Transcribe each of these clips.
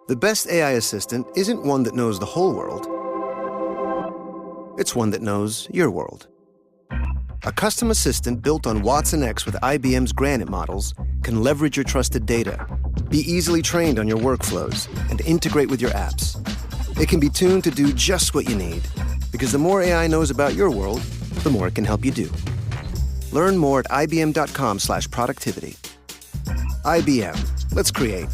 The best AI assistant isn't one that knows the whole world. It's one that knows your world. A custom assistant built on Watson X with IBM's Granite models can leverage your trusted data, be easily trained on your workflows, and integrate with your apps. It can be tuned to do just what you need, because the more AI knows about your world, the more it can help you do. Learn more at ibm.com/productivity. IBM. Let's create.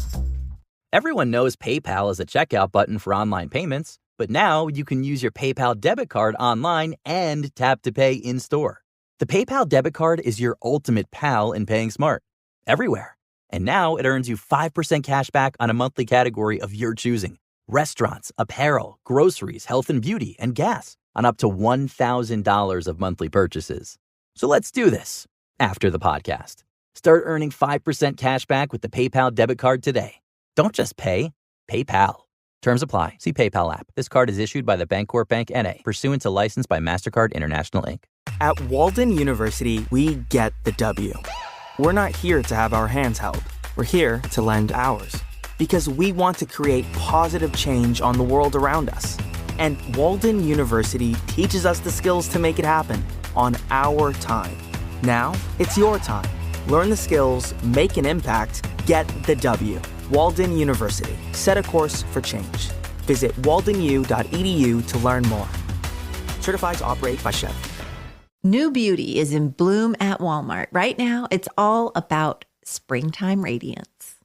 Everyone knows PayPal is a checkout button for online payments, but now you can use your PayPal debit card online and tap to pay in-store. The PayPal debit card is your ultimate pal in paying smart, everywhere. And now it earns you 5% cash back on a monthly category of your choosing. Restaurants, apparel, groceries, health and beauty, and gas on up to $1,000 of monthly purchases. So let's do this after the podcast. Start earning 5% cash back with the PayPal debit card today. Don't just pay, PayPal. Terms apply. See PayPal app. This card is issued by the Bancorp Bank N.A., pursuant to license by MasterCard International, Inc. At Walden University, we get the W. We're not here to have our hands held. We're here to lend ours. Because we want to create positive change on the world around us. And Walden University teaches us the skills to make it happen on our time. Now, it's your time. Learn the skills, make an impact, get the W. Walden University. Set a course for change. Visit waldenu.edu to learn more. Certified to operate by Chef. New beauty is in bloom at Walmart. Right now, it's all about springtime radiance.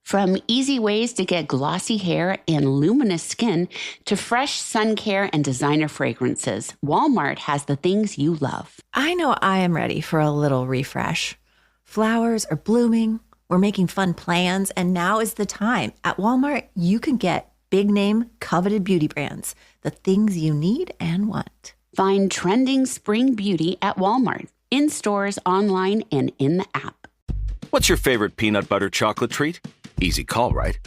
From easy ways to get glossy hair and luminous skin to fresh sun care and designer fragrances, Walmart has the things you love. I know I am ready for a little refresh. Flowers are blooming. We're making fun plans, and now is the time. At Walmart, you can get big-name, coveted beauty brands, the things you need and want. Find trending spring beauty at Walmart, in stores, online, and in the app. What's your favorite peanut butter chocolate treat? Easy call, right?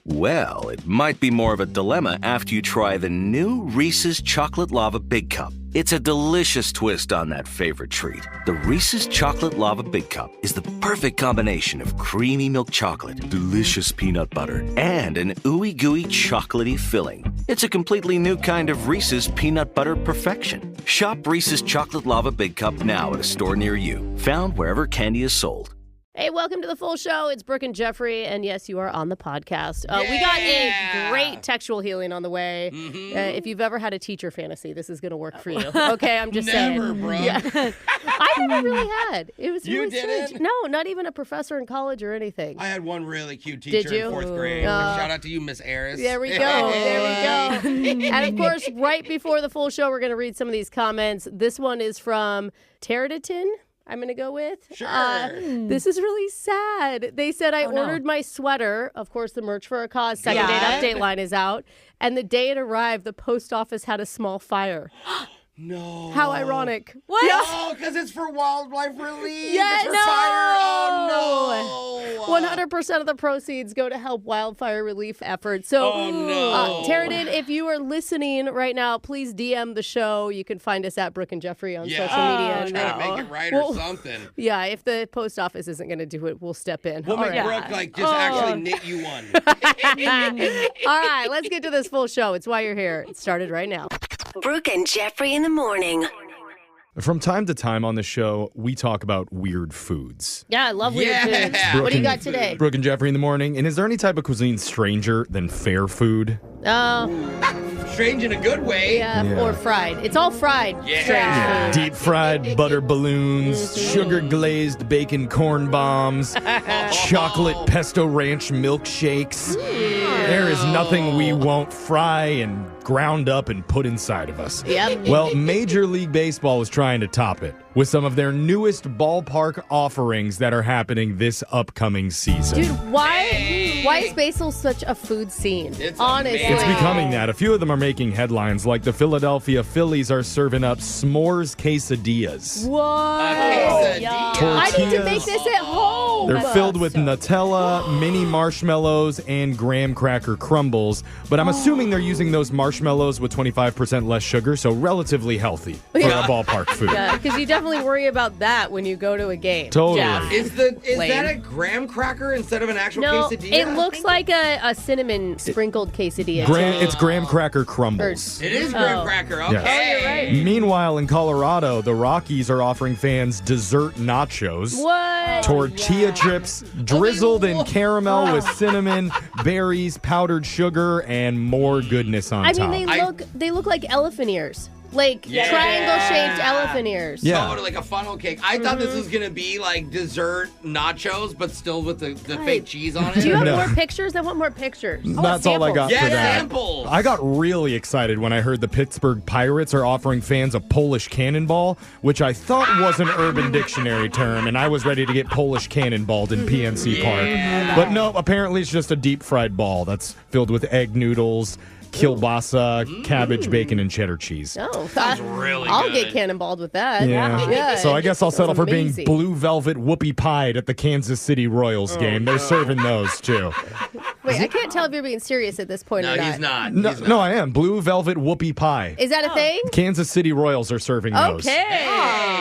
Well, it might be more of a dilemma after you try the new Reese's Chocolate Lava Big Cup. It's a delicious twist on that favorite treat. The Reese's Chocolate Lava Big Cup is the perfect combination of creamy milk chocolate, delicious peanut butter, and an ooey-gooey chocolatey filling. It's a completely new kind of Reese's peanut butter perfection. Shop Reese's Chocolate Lava Big Cup now at a store near you. Found wherever candy is sold. Hey, welcome to the full show. It's Brooke and Jeffrey, and yes, you are on the podcast. We got a great textual healing on the way. Mm-hmm. If you've ever had a teacher fantasy, this is going to work for you. Okay, I'm just saying. Never, bro. Yeah. I never really had. It was You really didn't? strange. No, not even a professor in college or anything. I had one really cute teacher Did you? in 4th grade. Shout out to you, Miss Aris. There we go. There we go. And of course, right before the full show, we're going to read some of these comments. This one is from Pteridatan. I'm going to go with. Sure. This is really sad. They said, I ordered my sweater. Of course, the Merch for a Cause second date update line is out. And the day it arrived, the post office had a small fire. No. How ironic. What? No, because it's for wildlife relief. Yeah, it's for no. fire. Oh, no. 100% of the proceeds go to help wildfire relief efforts. So, Pteridatan, if you are listening right now, please DM the show. You can find us at Brooke and Jeffrey on social media. Try to make it right or something. Yeah, if the post office isn't going to do it, we'll step in. We'll make Brooke just actually knit you one. All right, let's get to this full show. It's why you're here. It started right now. Brooke and Jeffrey in the morning. From time to time on the show, we talk about weird foods. Yeah, I love weird foods. What do you got today? Brooke and Jeffrey in the morning. And is there any type of cuisine stranger than fair food? Strange in a good way. Yeah, or fried. It's all fried. Yeah. Strange food. Deep fried butter balloons, sugar glazed bacon corn bombs, chocolate pesto ranch milkshakes. There is nothing we won't fry and ground up and put inside of us. Yep. Well, Major League Baseball is trying to top it with some of their newest ballpark offerings that are happening this upcoming season. Dude, why is basil such a food scene? Honestly. It's becoming that. A few of them are making headlines, like the Philadelphia Phillies are serving up s'mores quesadillas. What? Quesadilla. I need to make this at home. They're filled with Nutella, mini marshmallows, and graham cracker crumbles. But I'm assuming they're using those marshmallows with 25% less sugar, so relatively healthy for a ballpark food. Yeah, because you definitely worry about that when you go to a game. Totally. Jeff. Is that a graham cracker instead of an actual quesadilla? It looks like a cinnamon sprinkled quesadilla. It's graham cracker crumbles. It is graham cracker. Okay. Yes. Oh, you're right. Meanwhile, in Colorado, the Rockies are offering fans dessert nachos. What? Tortilla chips drizzled in caramel with cinnamon, berries, powdered sugar, and more goodness on top. I mean, they look like elephant ears. Like triangle-shaped elephant ears. Yeah. Oh, like a funnel cake. I thought this was going to be like dessert nachos, but still with the fake cheese on it. Do you have more pictures? I want more pictures. That's all I got for that. Samples. I got really excited when I heard the Pittsburgh Pirates are offering fans a Polish cannonball, which I thought was an Urban Dictionary term, and I was ready to get Polish cannonballed in PNC Park. But no, apparently it's just a deep-fried ball that's filled with egg noodles, kielbasa, cabbage, bacon, and cheddar cheese. Oh, sounds really good. I'll get cannonballed with that. Yeah. So I guess I'll settle for being amazing. blue velvet whoopie pied at the Kansas City Royals game. They're serving those too. Wait, I can't tell if you're being serious at this point or not. No, he's not. No, I am. Blue velvet whoopie pie. Is that a thing? Kansas City Royals are serving those. Okay.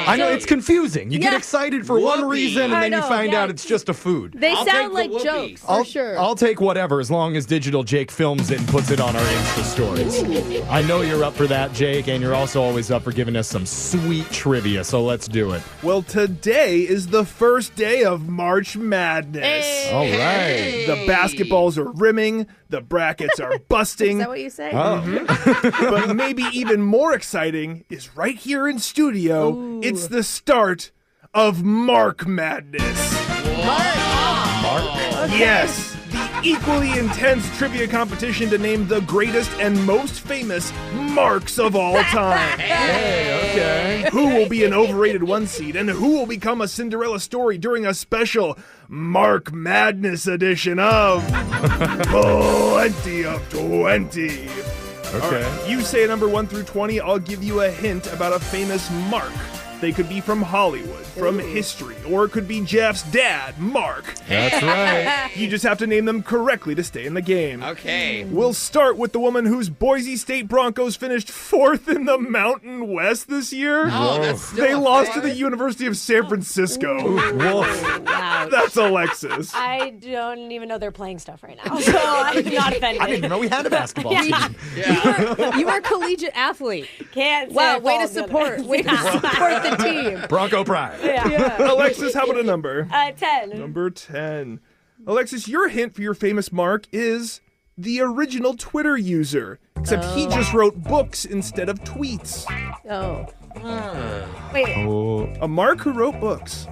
I know, it's confusing. You get excited for one Whoopie. reason, and then you find out it's just a food. They I'll sound take like the whoopie. jokes, for sure. I'll take whatever, as long as Digital Jake films it and puts it on our Insta stories. I know you're up for that, Jake, and you're also always up for giving us some sweet trivia, so let's do it. Well, today is the first day of March Madness. Hey. All right. The basketballs are rimming, the brackets are busting. Is that what you say? Oh. But maybe even more exciting is right here in studio. Ooh. It's the start of Mark Madness. Mark? Yes, the equally intense trivia competition to name the greatest and most famous Marks of all time. Hey, okay. Who will be an overrated one seed, and who will become a Cinderella story during a special Mark Madness edition of 20 of 20. Okay. All right, you say a number 1 through 20, I'll give you a hint about a famous Mark. They could be from Hollywood, from history, or it could be Jeff's dad, Mark. That's right. You just have to name them correctly to stay in the game. Okay. We'll start with the woman whose Boise State Broncos finished 4th in the Mountain West this year. Oh, that's still They a lost to fight? the University of San Francisco. Wolf. Wow. That's Alexis. I don't even know they're playing stuff right now, so I'm not offended. I didn't even know we had a basketball team. You were a collegiate athlete. Can't say Wow, it way to falls the other support. Way to support the team. Bronco Pride. Alexis, how about a number? 10. Number 10. Alexis, your hint for your famous Mark is the original Twitter user, except he just wrote books instead of tweets. Oh. Wait, Oh. A Mark who wrote books.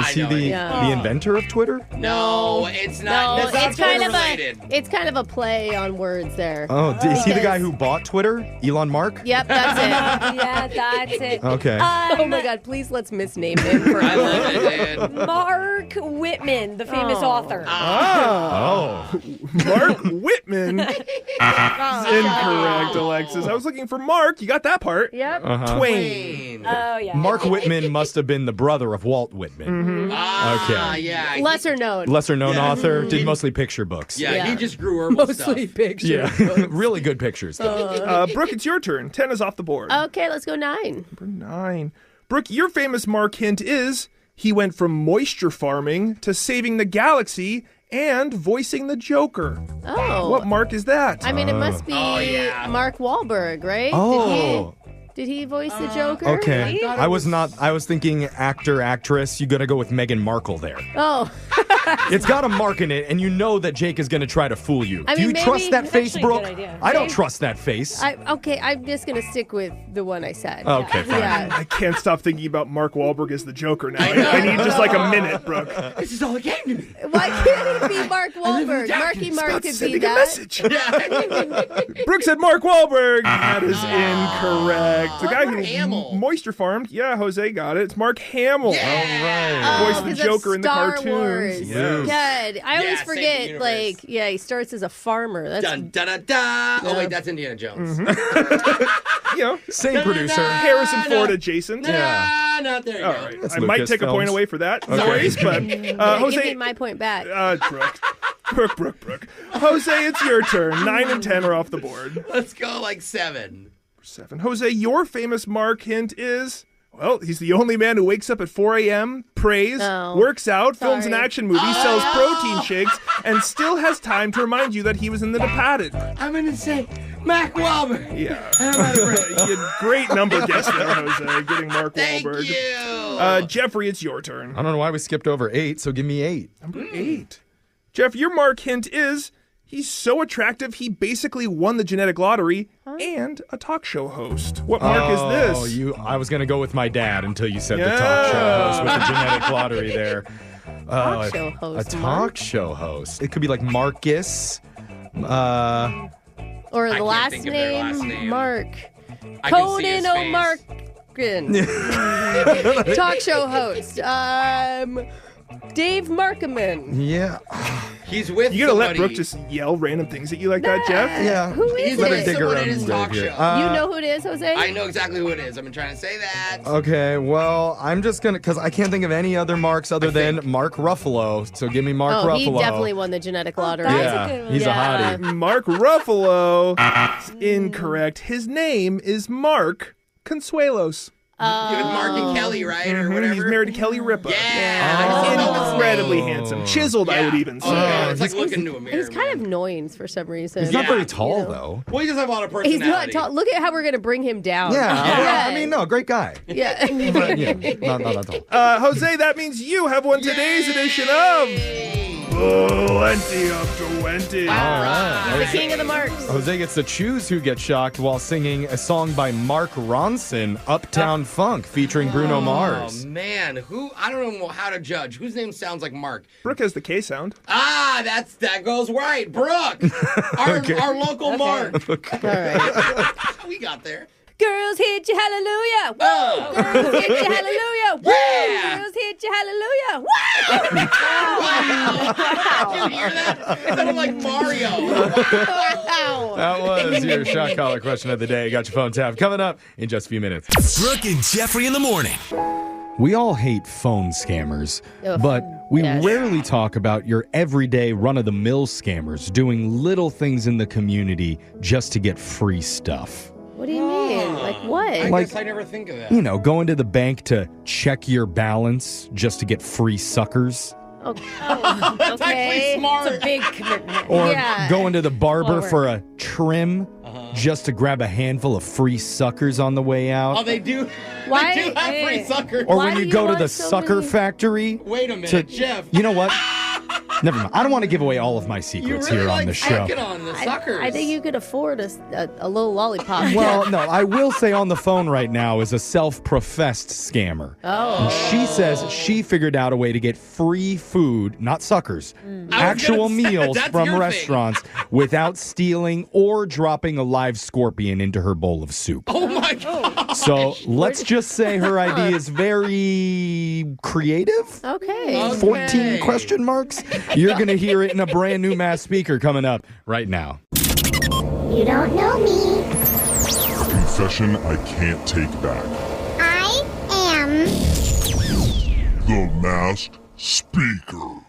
Is he the inventor of Twitter? No, it's not. No, That's not it's kind of related. it's kind of a play on words there. Oh, is he the Because- guy who bought Twitter? Elon Mark? Yep, that's it. yeah, that's it. Okay. Oh my God! Please let's misname him for I love it, dude. Mark Whitman, the famous author. Oh. Mark Whitman. Incorrect, Alexis. I was looking for Mark. You got that part. Yep. Twain. Oh, yeah. Mark Whitman must have been the brother of Walt Whitman. Okay. Yeah. Lesser known. Lesser known author, did mostly picture books. Yeah, he just grew herbal Mostly stuff. pictures. Yeah. Really good pictures, though. Brooke, it's your turn. 10 is off the board. Okay, let's go 9. Number 9. Brooke, your famous Mark hint is he went from moisture farming to saving the galaxy and voicing the Joker. Oh. What Mark is that? I mean, it must be Mark Wahlberg, right? Oh. Did he voice the Joker? Okay. I was thinking actor, actress. You gotta go with Meghan Markle there. Oh. It's got a mark in it, and you know that Jake is gonna try to fool you. I Do you mean, maybe- trust that That's face, actually a Brooke? good idea. I don't trust that face. Okay, I'm just going to stick with the one I said. Okay, fine. Yeah. I can't stop thinking about Mark Wahlberg as the Joker now. I need just like a minute, Brooke. This is all it came to me. Why can't it be Mark Wahlberg? Marky Mark About could be sending a that. message. Brooke said Mark Wahlberg. That is incorrect. The guy who Hamill. moisture farmed. Yeah, Jose got it. It's Mark Hamill. All right. Voiced the 'cause of Joker in the Star cartoons. Wars. Yes. Yeah, I always save the forget, universe. he starts as a farmer. That's Dun, da, da, da. Oh, wait, that's Indiana Jones. Same producer. Harrison Ford adjacent. Yeah. Not there you All go. right. That's I might take a point Lucasfilms. away for that. Okay. No worries, but give Jose. me my point back. Brooke. Jose, it's your turn. 9 and 10 are off the board. Let's go like 7. 7. Jose, your famous Mark hint is, well, he's the only man who wakes up at 4 a.m., prays, works out, films an action movie, sells protein shakes, and still has time to remind you that he was in The Departed. I'm going to say Mark Wahlberg. Yeah. You had great number guess there, Jose, getting Mark Wahlberg. Thank you. Jeffrey, it's your turn. I don't know why we skipped over 8, so give me 8. Number 8. Jeff, your Mark hint is, he's so attractive, he basically won the genetic lottery and a talk show host. What Mark is this? I was going to go with my dad until you said the talk show host with the genetic lottery there. Talk show host, A talk show host. It could be like Marcus. Or I the can't last think of their last name, name. Mark. I can see his Conan face. O'Markin. Talk show host. Dave Markman. Yeah. He's with You gotta let somebody. Brooke just yell random things at you like that, Jeff? Yeah. Who is He's Let with her it? dig her someone in own his grave talk here. show. You know who it is, Jose? I know exactly who it is. I've been trying to say that. Okay, well, I'm just going to, because I can't think of any other Marks other than Mark Ruffalo. So give me Mark Ruffalo. He definitely won the genetic lottery. Yeah, a good one. he's Yeah. a hottie. Mark Ruffalo is incorrect. His name is Mark Consuelos. With Mark and Kelly, right? Or whatever. He's married to Kelly Ripa. Yeah. I just know his Incredibly name. handsome. Chiseled, I would even say. Okay, it's like looking into a mirror. He's kind man. of annoying for some reason. He's not Yeah. very tall, though. Well, he does have a lot of He's personality. not tall. Look at how we're going to bring him down. Yeah. I mean, no, great guy. Yeah. But, yeah, not that tall. Jose, that means you have won today's edition of Plenty of 20. All right. He's the king of the marks. Jose gets to choose who gets shocked while singing a song by Mark Ronson, Uptown Funk, featuring Bruno Mars. Oh, man. I don't know how to judge. Whose name sounds like Mark? Brooke has the K sound. That goes right. Brooke. Our local Mark. All right. We got there. Girls hit you, hallelujah. Woo! Oh. Girls hit you, hallelujah. Woo! Yeah. Girls hit you, hallelujah. Woo! Did you hear that? It sounded like Mario. Wow. That was your shot collar question of the day. Got your phone tapped. Coming up in just a few minutes. Brooke and Jeffrey in the morning. We all hate phone scammers, Ugh. but we Yes. rarely talk about your everyday run-of-the-mill scammers doing little things in the community just to get free stuff. What do you mean? Like what? I guess I never think of that. You know, going to the bank to check your balance just to get free suckers. Okay. That's actually smart. It's a big commitment. Or Yeah. going to the barber Forward. for a trim just to grab a handful of free suckers on the way out. Oh, they do. Why- They do have free suckers. Or Why when do you you go to want the so sucker many- factory. Wait a minute, Jeff. You know what? Never mind. I don't want to give away all of my You secrets really here like on the show. sucking on the suckers. I think you could afford a little lollipop. Well, no, I will say on the phone right now is a self-professed scammer. Oh. And she says she figured out a way to get free food, not suckers, actual gonna say, meals that's from your thing. restaurants without stealing or dropping a live scorpion into her bowl of soup. Oh my god. So let's just say her idea is very creative. Okay. 14 question marks. You're going to hear it in a brand new mass speaker coming up right now. You don't know me. Confession I can't take back. I am The Masked Speaker.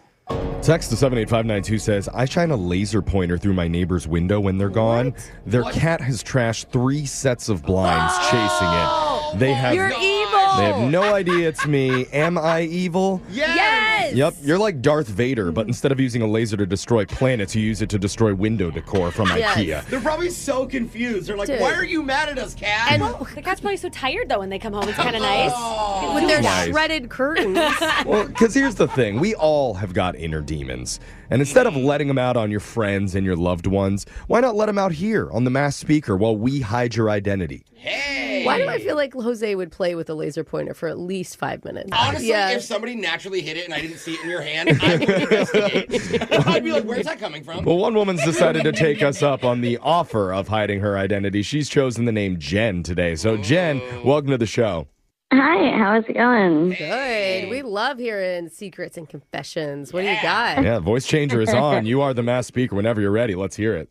Text to 78592 says, I shine a laser pointer through my neighbor's window when they're gone. Their cat has trashed 3 sets of blinds chasing it. They have You're evil. They have no idea it's me. Am I evil? Yes. Yep, you're like Darth Vader, but instead of using a laser to destroy planets, you use it to destroy window decor from Yes. IKEA. They're probably so confused. They're like, Dude. why are you mad at us, cat? And The cat's probably so tired though when they come home. It's kind of nice. with their Nice. shredded curtains. Well, because here's the thing. We all have got inner demons. And instead of letting them out on your friends and your loved ones, why not let them out here on the mass speaker while we hide your identity? Hey. Why do I feel like Jose would play with a laser pointer for at least 5 minutes? Honestly, Yeah. if somebody naturally hit it and I didn't see it in your hand, I would investigate. I'd be like, where's that coming from? Well, one woman's decided to take us up on the offer of hiding her identity. She's chosen the name Jen today. So, Jen, welcome to the show. Hi, how's it going? Good. We love hearing secrets and confessions. What do you got? Yeah, voice changer is on. You are the mass speaker whenever you're ready. Let's hear it.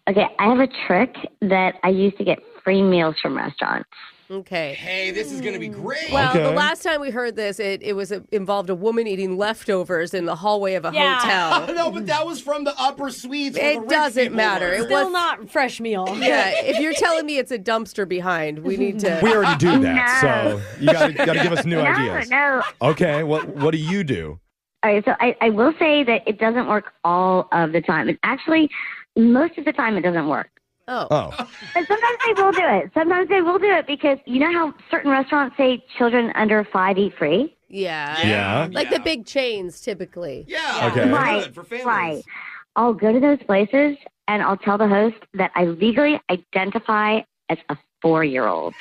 Okay, I have a trick that I used to get free meals from restaurants. Okay. Hey, this is going to be great. Well, the last time we heard this, it involved a woman eating leftovers in the hallway of a hotel. No, but that was from the upper suites. It doesn't matter. It Still was not fresh meal. Yeah, if you're telling me it's a dumpster behind, we need to. We already do that, so you got to give us new ideas. No. Okay, what do you do? All right, so I will say that it doesn't work all of the time. And actually, most of the time it doesn't work. Oh. And sometimes they will do it. Sometimes they will do it because you know how certain restaurants say children under 5 eat free? Yeah. Like the big chains, typically. Yeah. Okay. Right, For families. right. I'll go to those places and I'll tell the host that I legally identify as a 4-year-old.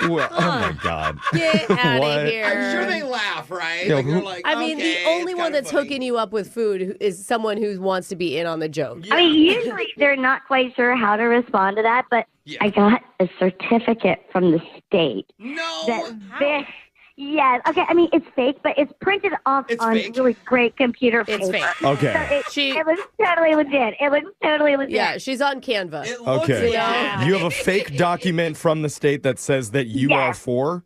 Well, oh my God. Get out What? of here. I'm sure they laugh, right? Yeah, Like, who- they're like, I mean, okay, the only it's one kinda that's funny. hooking you up with food is someone who wants to be in on the joke. Yeah. I mean, usually they're not quite sure how to respond to that, but I got a certificate from the state. No. Yes. Okay. I mean, it's fake, but it's printed off on really great computer paper. It's fake. Okay. So it looks totally legit. It looks totally legit. Yeah, she's on Canva. Okay. Yeah. You have a fake document from the state that says that you are 4?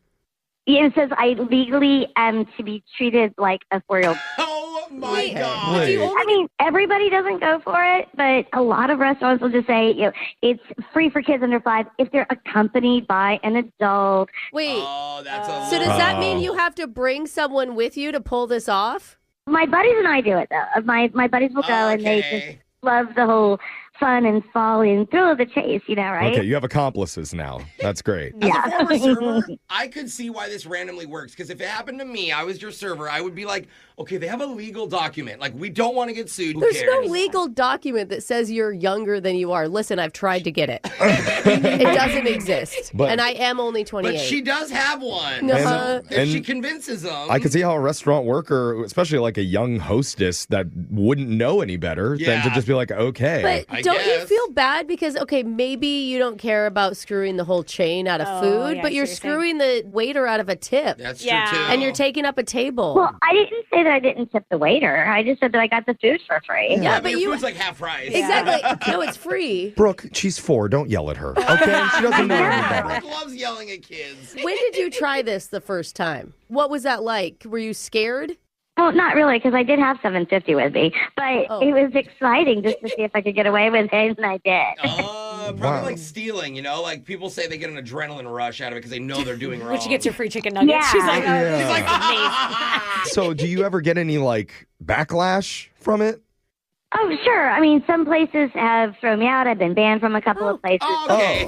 Yeah, it says I legally am to be treated like a 4-year-old. Oh my God. Wait. I mean, everybody doesn't go for it, but a lot of restaurants will just say, it's free for kids under 5 if they're accompanied by an adult. Wait. Oh, that's a So does that mean you have to bring someone with you to pull this off? My buddies and I do it, though. My buddies will go, and they just love the whole fun and folly and thrill of the chase, right? Okay, you have accomplices now. That's great. As a former server, I could see why this randomly works. Because if it happened to me, I was your server, I would be like, okay, they have a legal document. Like, we don't want to get sued. Who There's cares? no legal document that says you're younger than you are. Listen, I've tried to get it. It doesn't exist. But- and I am only 28. But she does have one. Uh-huh. So if she convinces them. I could see how a restaurant worker, especially like a young hostess that wouldn't know any better, than to just be like, okay. But don't you feel bad? Because, okay, maybe you don't care about screwing the whole chain out of food, yeah, but I see you're what you're screwing the waiter out of a tip. That's true, too. And you're taking up a table. Well, I didn't say that I didn't tip the waiter. I just said that I got the food for free. Yeah, but your food's like half price. Exactly. No, it's free. Brooke, she's 4. Don't yell at her. Okay? She doesn't know any better. Brooke loves yelling at kids. When did you try this the first time? What was that like? Were you scared? Well, not really, because I did have $7.50 with me, but it was exciting just to see if I could get away with it, and I did. Probably like stealing, like people say they get an adrenaline rush out of it because they know they're doing wrong. When she gets her free chicken nuggets, Yeah. she's like, oh, Yeah. this is amazing. So, do you ever get any backlash from it? Oh, sure. I mean, some places have thrown me out. I've been banned from a couple of places. Okay.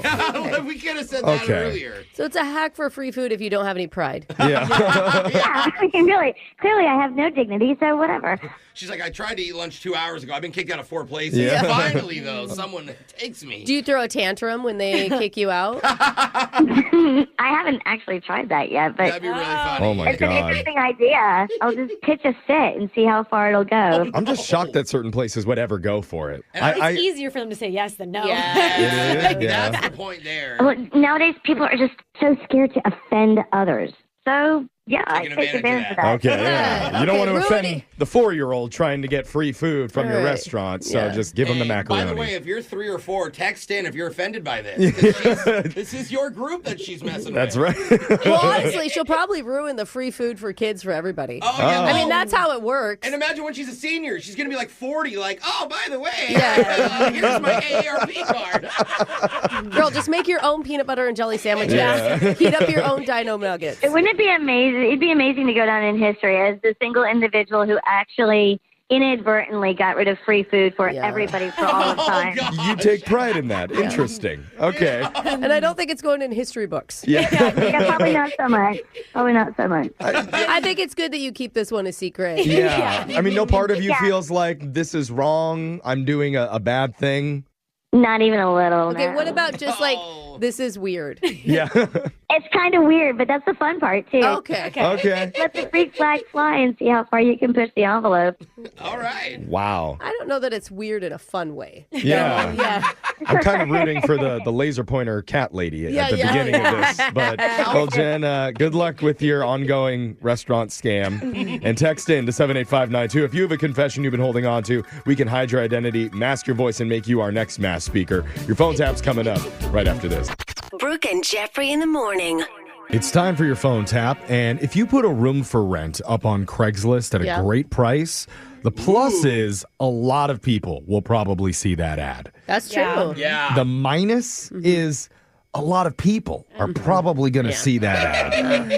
We could have said that Okay. earlier. So it's a hack for free food if you don't have any pride. Yeah. Yeah, I mean, really, clearly I have no dignity, so whatever. She's like, I tried to eat lunch 2 hours ago. I've been kicked out of 4 places. Yeah. Finally, though, someone takes me. Do you throw a tantrum when they kick you out? I haven't actually tried that yet, but That'd be really funny. Oh, my it's an God. interesting idea. I'll just pitch a fit and see how far it'll go. I'm just shocked that certain places would ever go for it. It's easier for them to say yes than no. Yeah. It is, yeah. That's the point there. Well, nowadays, people are just so scared to offend others. So, yeah, I Taking take advantage advantage of of that. Okay, yeah. You don't want to ruin offend the 4-year-old trying to get free food from your Right. restaurant, so Yeah. just give them the Hey, macaroni. By the way, if you're 3 or 4, text in if you're offended by this. 'Cause this is your group that she's messing That's with. right. Well, honestly, she'll probably ruin the free food for kids for everybody. Oh, yeah. I mean, that's how it works. And imagine when she's a senior, she's going to be like 40, like, oh, by the way, Yeah. here's my AARP card. Girl, just make your own peanut butter and jelly sandwiches. Yeah. Heat up your own dino nuggets. Wouldn't it be amazing? It'd be amazing to go down in history as the single individual who actually inadvertently got rid of free food for everybody for all of time. You take pride in that. Interesting. Okay. And I don't think it's going in history books. Yeah. Yeah, probably not so much. Probably not so much. I think it's good that you keep this one a secret. Yeah. I mean, no part of you Yeah. feels like this is wrong. I'm doing a bad thing. Not even a little. Okay, no. what about just like, Oh. this is weird? Yeah. It's kind of weird, but that's the fun part, too. Okay. Okay. Let the freak flag fly and see how far you can push the envelope. All right. Wow. I don't know that it's weird in a fun way. Yeah. Yeah. I'm kind of rooting for the laser pointer cat lady at the beginning of this. But, well, Jen, good luck with your ongoing restaurant scam. And text in to 78592. If you have a confession you've been holding on to, we can hide your identity, mask your voice, and make you our next mass speaker. Your phone tap's coming up right after this. Brooke and Jeffrey in the morning. It's time for your phone tap. And if you put a room for rent up on Craigslist at a great price, the plus is a lot of people will probably see that ad. That's true. Yeah. The minus is a lot of people are probably going to see that ad.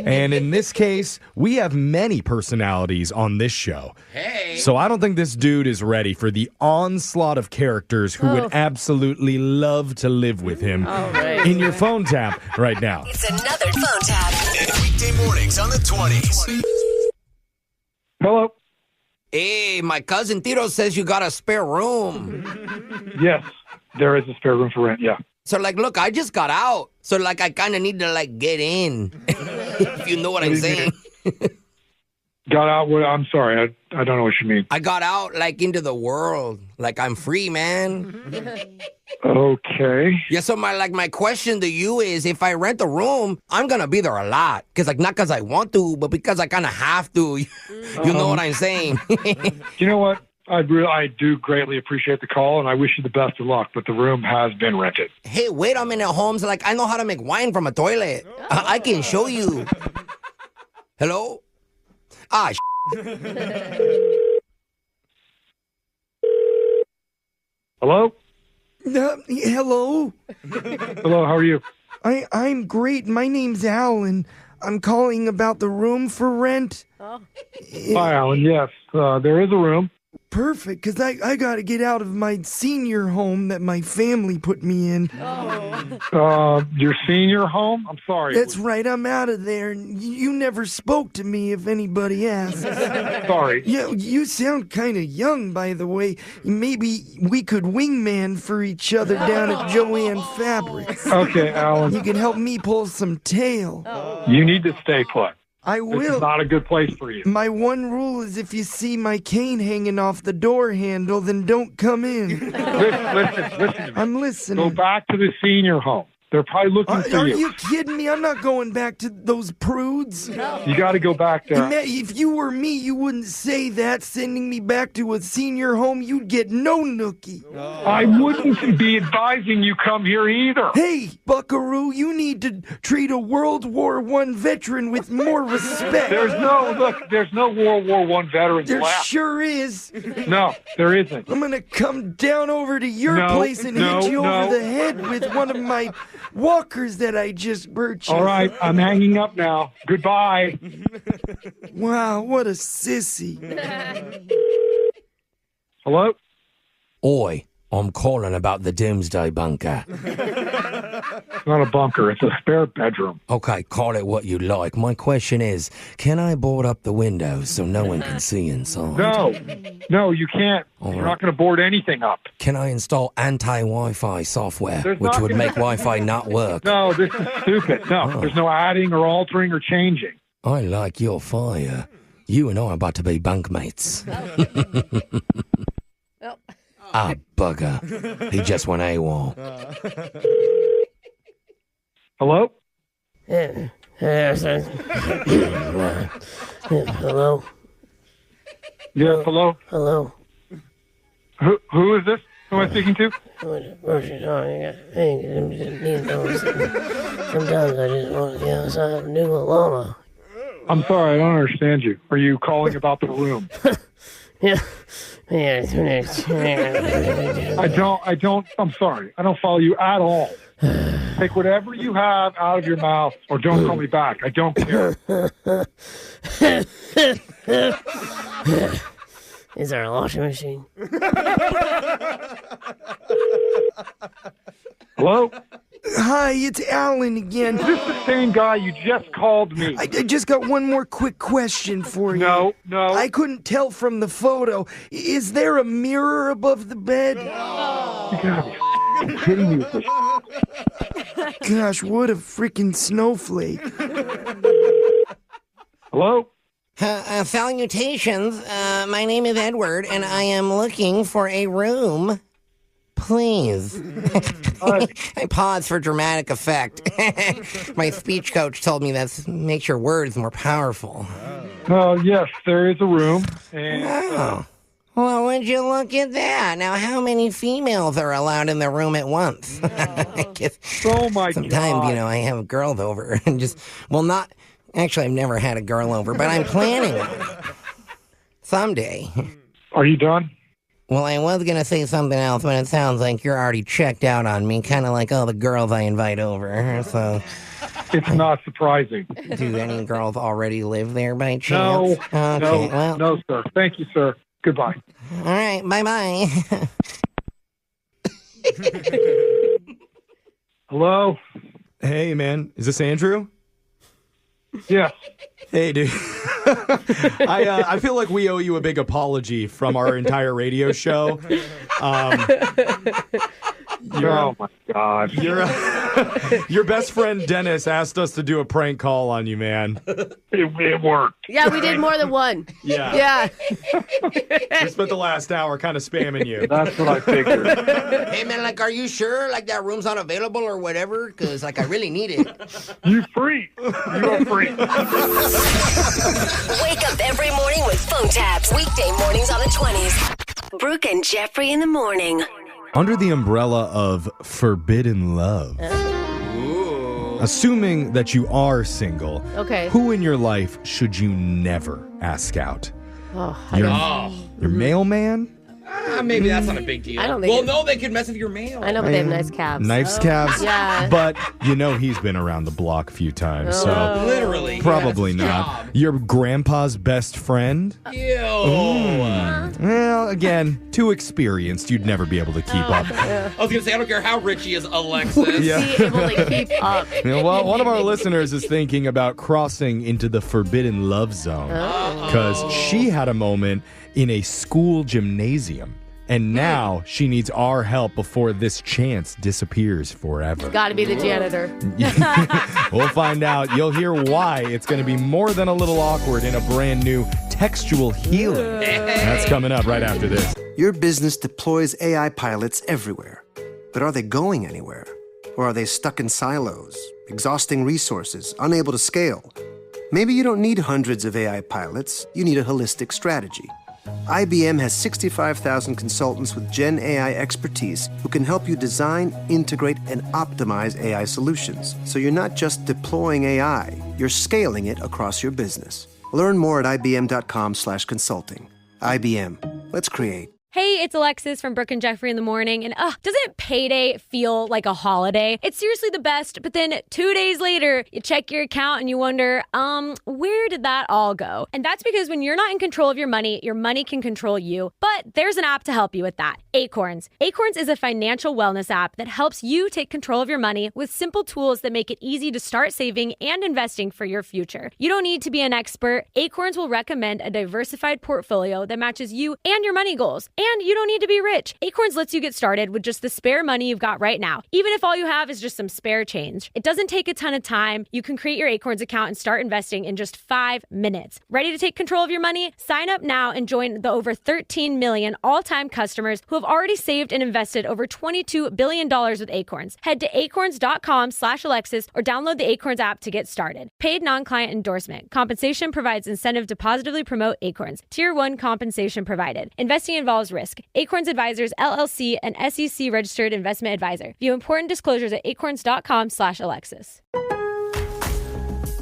And in this case, we have many personalities on this show. Hey. So I don't think this dude is ready for the onslaught of characters who would absolutely love to live with him in your phone tap right now. It's another phone tap. Weekday mornings on the 20s. Hello. Hey, my cousin Tito says you got a spare room. Yes, there is a spare room for rent, yeah. So, look, I just got out. So, I kind of need to, get in. If you know what I'm saying. Got out? I'm sorry. I don't know what you mean. I got out, into the world. I'm free, man. Okay. Yeah, so my question to you is, if I rent a room, I'm going to be there a lot. Because, not because I want to, but because I kind of have to. You know what I'm saying? You know what? I do greatly appreciate the call, and I wish you the best of luck, but the room has been rented. Hey, wait a minute, Holmes. I know how to make wine from a toilet. I can show you. Hello? Hello? Hello? Hello, how are you? I'm great. My name's Alan. I'm calling about the room for rent. Hi, Alan. Yes, there is a room. Perfect, because I got to get out of my senior home that my family put me in. Your senior home? I'm sorry. That's right, I'm out of there. You never spoke to me if anybody asked. Sorry. Yeah, you sound kind of young, by the way. Maybe we could wingman for each other down at Joanne Fabrics. Okay, Alan. You can help me pull some tail. You need to stay put. I will. This is not a good place for you. My one rule is if you see my cane hanging off the door handle, then don't come in. Listen to me. I'm listening. Go back to the senior home. They're probably looking for Are you. you kidding me? I'm not going back to those prudes. No. You got to go back there. If you were me, you wouldn't say that. Sending me back to a senior home, you'd get no nookie. I wouldn't be advising you come here either. Hey, buckaroo, you need to treat a World War I veteran with more respect. There's no World War I veterans there left. Sure is. No, there isn't. I'm going to come down over to your place and hit you over the head with one of my walkers that I just purchased. All right, I'm hanging up now. Goodbye. Wow, what a sissy. Hello? Oi, I'm calling about the Doomsday Bunker. It's not a bunker. It's a spare bedroom. Okay, call it what you like. My question is, can I board up the windows so no one can see inside? No, you can't. You're not going to board anything up. Can I install anti-Wi-Fi software, which would make Wi-Fi not work? No, this is stupid. No, there's no adding or altering or changing. I like your fire. You and I are about to be bunkmates. Ah, bugger. He just went AWOL. Hello? Hello? Yes, hello? Hello? Who is this? Who am I speaking to? Sometimes I just want to get outside and do a llama. I'm sorry, I don't understand you. Are you calling about the room? Yeah. I'm sorry. I don't follow you at all. Take whatever you have out of your mouth or don't call me back. I don't care. Is there a washing machine? Hello? Hi, it's Alan again. Is this the same guy you just called me? I just got one more quick question for you. No. I couldn't tell from the photo. Is there a mirror above the bed? You gotta be kidding me with this. Gosh, what a freaking snowflake. Hello? Salutations. My name is Edward, and I am looking for a room. Please. I pause for dramatic effect. My speech coach told me that makes your words more powerful. Yes, there is a room. And, Well, would you look at that? Now, how many females are allowed in the room at once? Sometimes, I have girls over and actually, I've never had a girl over, but I'm planning on it. Someday. Are you done? Well, I was going to say something else, but it sounds like you're already checked out on me, kind of like all the girls I invite over, so... It's not surprising. Do any girls already live there by chance? No, sir. Thank you, sir. Goodbye. All right, bye-bye. Hello? Hey, man. Is this Andrew? Yes. Hey, dude. I feel like we owe you a big apology from our entire radio show. Oh, my God. Your best friend, Dennis, asked us to do a prank call on you, man. It worked. Yeah, we did more than one. Yeah. We spent the last hour kind of spamming you. That's what I figured. Hey, man, are you sure, that room's not available or whatever? Because, I really need it. You free. You're free. Wake up every morning with phone taps. Weekday mornings on the 20s. Brooke and Jeffrey in the morning. Under the umbrella of forbidden love. Assuming that you are single, okay, who in your life should you never ask out? Your mailman? Maybe that's not a big deal. I don't think they could mess with your mail. I know, but they have nice calves. Nice calves? Yeah. But he's been around the block a few times, so literally. probably not. Your grandpa's best friend? Ew. Well, again, too experienced. You'd never be able to keep up. I was going to say, I don't care how rich he is, Alexis. Yeah. Be able to keep up. Well, one of our listeners is thinking about crossing into the forbidden love zone because she had a moment in a school gymnasium. And now she needs our help before this chance disappears forever. Got to be the janitor. We'll find out. You'll hear why it's going to be more than a little awkward in a brand new Textual healing. That's coming up right after this. Your business deploys AI pilots everywhere. But are they going anywhere? Or are they stuck in silos, exhausting resources, unable to scale? Maybe you don't need hundreds of AI pilots. You need a holistic strategy. IBM has 65,000 consultants with Gen AI expertise who can help you design, integrate, and optimize AI solutions. So you're not just deploying AI, you're scaling it across your business. Learn more at ibm.com/consulting. IBM. Let's create. Hey, it's Alexis from Brooke and Jeffrey in the morning. And doesn't payday feel like a holiday? It's seriously the best, but then 2 days later, you check your account and you wonder, where did that all go? And that's because when you're not in control of your money can control you. But there's an app to help you with that. Acorns. Acorns is a financial wellness app that helps you take control of your money with simple tools that make it easy to start saving and investing for your future. You don't need to be an expert. Acorns will recommend a diversified portfolio that matches you and your money goals. And you don't need to be rich. Acorns lets you get started with just the spare money you've got right now, even if all you have is just some spare change. It doesn't take a ton of time. You can create your Acorns account and start investing in just 5 minutes. Ready to take control of your money? Sign up now and join the over 13 million all-time customers who have already saved and invested over $22 billion with Acorns. Head to acorns.com/Alexis or download the Acorns app to get started. Paid non-client endorsement. Compensation provides incentive to positively promote Acorns. Tier 1 compensation provided. Investing involves risk. Acorns Advisors, LLC, an SEC registered investment advisor. View important disclosures at acorns.com/Alexis.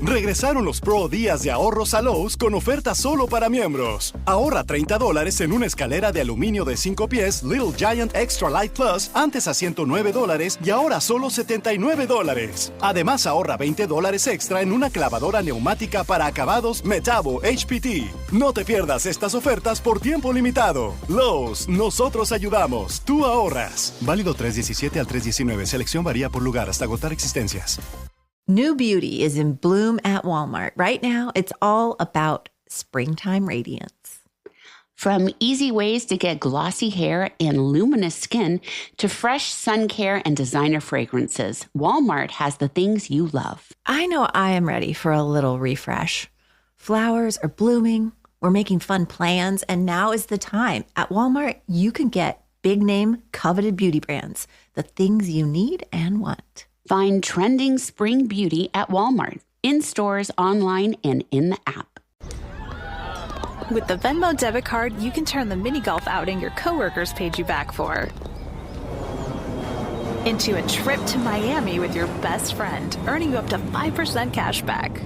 Regresaron los Pro Días de Ahorros a Lowe's con ofertas solo para miembros. Ahorra $30 en una escalera de aluminio de 5 pies Little Giant Extra Light Plus, antes a $109 y ahora solo $79. Además, ahorra $20 extra en una clavadora neumática para acabados Metabo HPT. No te pierdas estas ofertas por tiempo limitado. Lowe's, nosotros ayudamos, tú ahorras. Válido 3/17 al 3/19. Selección varía por lugar hasta agotar existencias. New beauty is in bloom at Walmart. Right now, it's all about springtime radiance. From easy ways to get glossy hair and luminous skin to fresh sun care and designer fragrances, Walmart has the things you love. I know I am ready for a little refresh. Flowers are blooming. We're making fun plans, and now is the time. At Walmart, you can get big name, coveted beauty brands. The things you need and want. Find trending spring beauty at Walmart, in stores, online, and in the app. With the Venmo debit card, you can turn the mini golf outing your coworkers paid you back for into a trip to Miami with your best friend, earning you up to 5% cash back.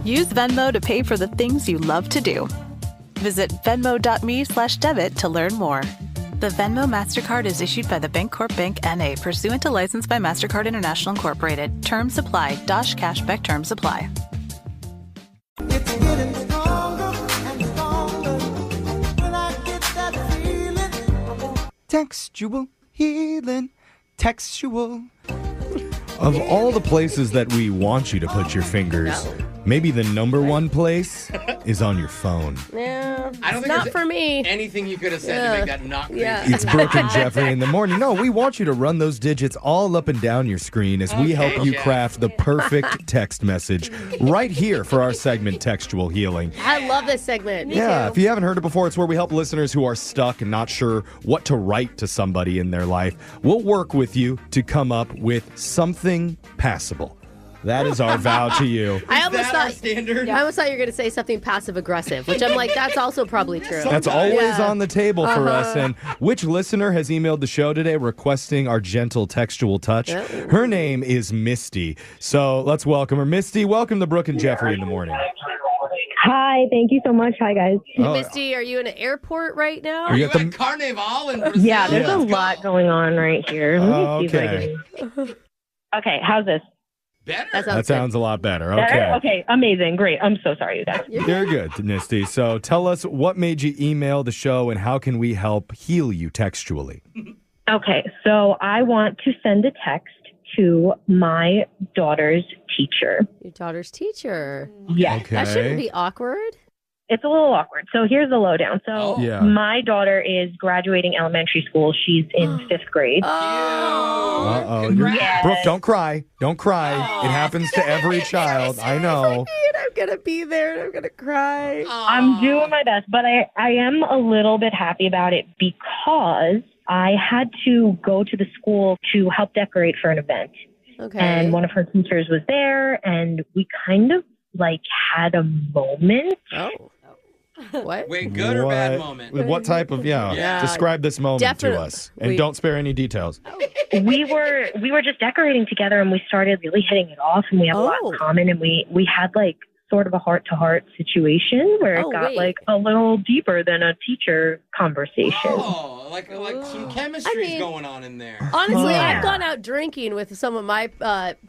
Use Venmo to pay for the things you love to do. Visit venmo.me/debit to learn more. The Venmo MasterCard is issued by the Bancorp Bank N.A. pursuant to license by MasterCard International Incorporated. Terms apply. Dosh cashback terms apply. Textual healing. Textual. Of all the places that we want you to put your fingers, maybe the number one place is on your phone. Yeah, I don't think not there's for me. anything you could have said to make that not creepy. It's Brooke and Jeffrey in the morning. No, we want you to run those digits all up and down your screen as we help you craft the perfect text message right here for our segment, Textual Healing. I love this segment. Yeah, if you haven't heard it before, it's where we help listeners who are stuck and not sure what to write to somebody in their life. We'll work with you to come up with something passable. That is our vow to you. I almost thought you were going to say something passive aggressive, which I'm like, that's also probably true. That's always on the table for us. And which listener has emailed the show today requesting our gentle textual touch? Her name is Misty. So let's welcome her. Misty, welcome to Brooke and Jeffrey in the morning. Hi, thank you so much. Hi, guys. Misty, are you in an airport right now? Are you at the Carnival in Brazil? Yeah, there's a lot going on right here. Let me see okay. if I can... Okay, how's this? Better. That sounds a lot better. Better? Okay. Okay, amazing. Great. I'm so sorry, you guys. You're good, Misty. So tell us what made you email the show and how can we help heal you textually? Okay, so I want to send a text to my daughter's teacher. Your daughter's teacher? Yes. Okay. That shouldn't be awkward. It's a little awkward. So here's the lowdown. So my daughter is graduating elementary school. She's in 5th grade. Uh-oh. Brooke, don't cry. Don't cry. It happens to every child. I know. I'm going to be there and I'm going to cry. I'm doing my best, but I am a little bit happy about it because I had to go to the school to help decorate for an event. Okay. And one of her teachers was there, and we kind of had a moment. Oh. What? Wait, good or bad moment? What type of, describe this moment to us. And don't spare any details. We were just decorating together, and we started really hitting it off, and we have a lot in common, and we had sort of a heart-to-heart situation where it got a little deeper than a teacher conversation. Oh, like some chemistry's going on in there. Honestly, I've gone out drinking with some of my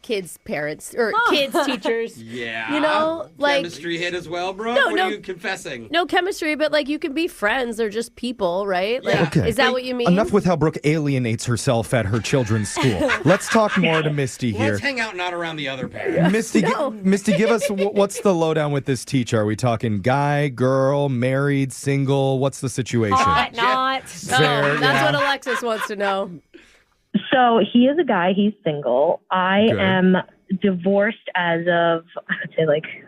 kids' parents or kids' teachers. Yeah. You know, chemistry hit as well, bro? What are you confessing? No chemistry, but you can be friends. They're just people, right? Is that what you mean? Enough with how Brooke alienates herself at her children's school. Let's talk more to Misty here. Let's hang out not around the other parents. Misty, give us what's the lowdown with this teacher? Are we talking guy, girl, married, single? What's the situation? Not. That's what Alexis wants to know. So he is a guy. He's single. I am divorced as of, I would say,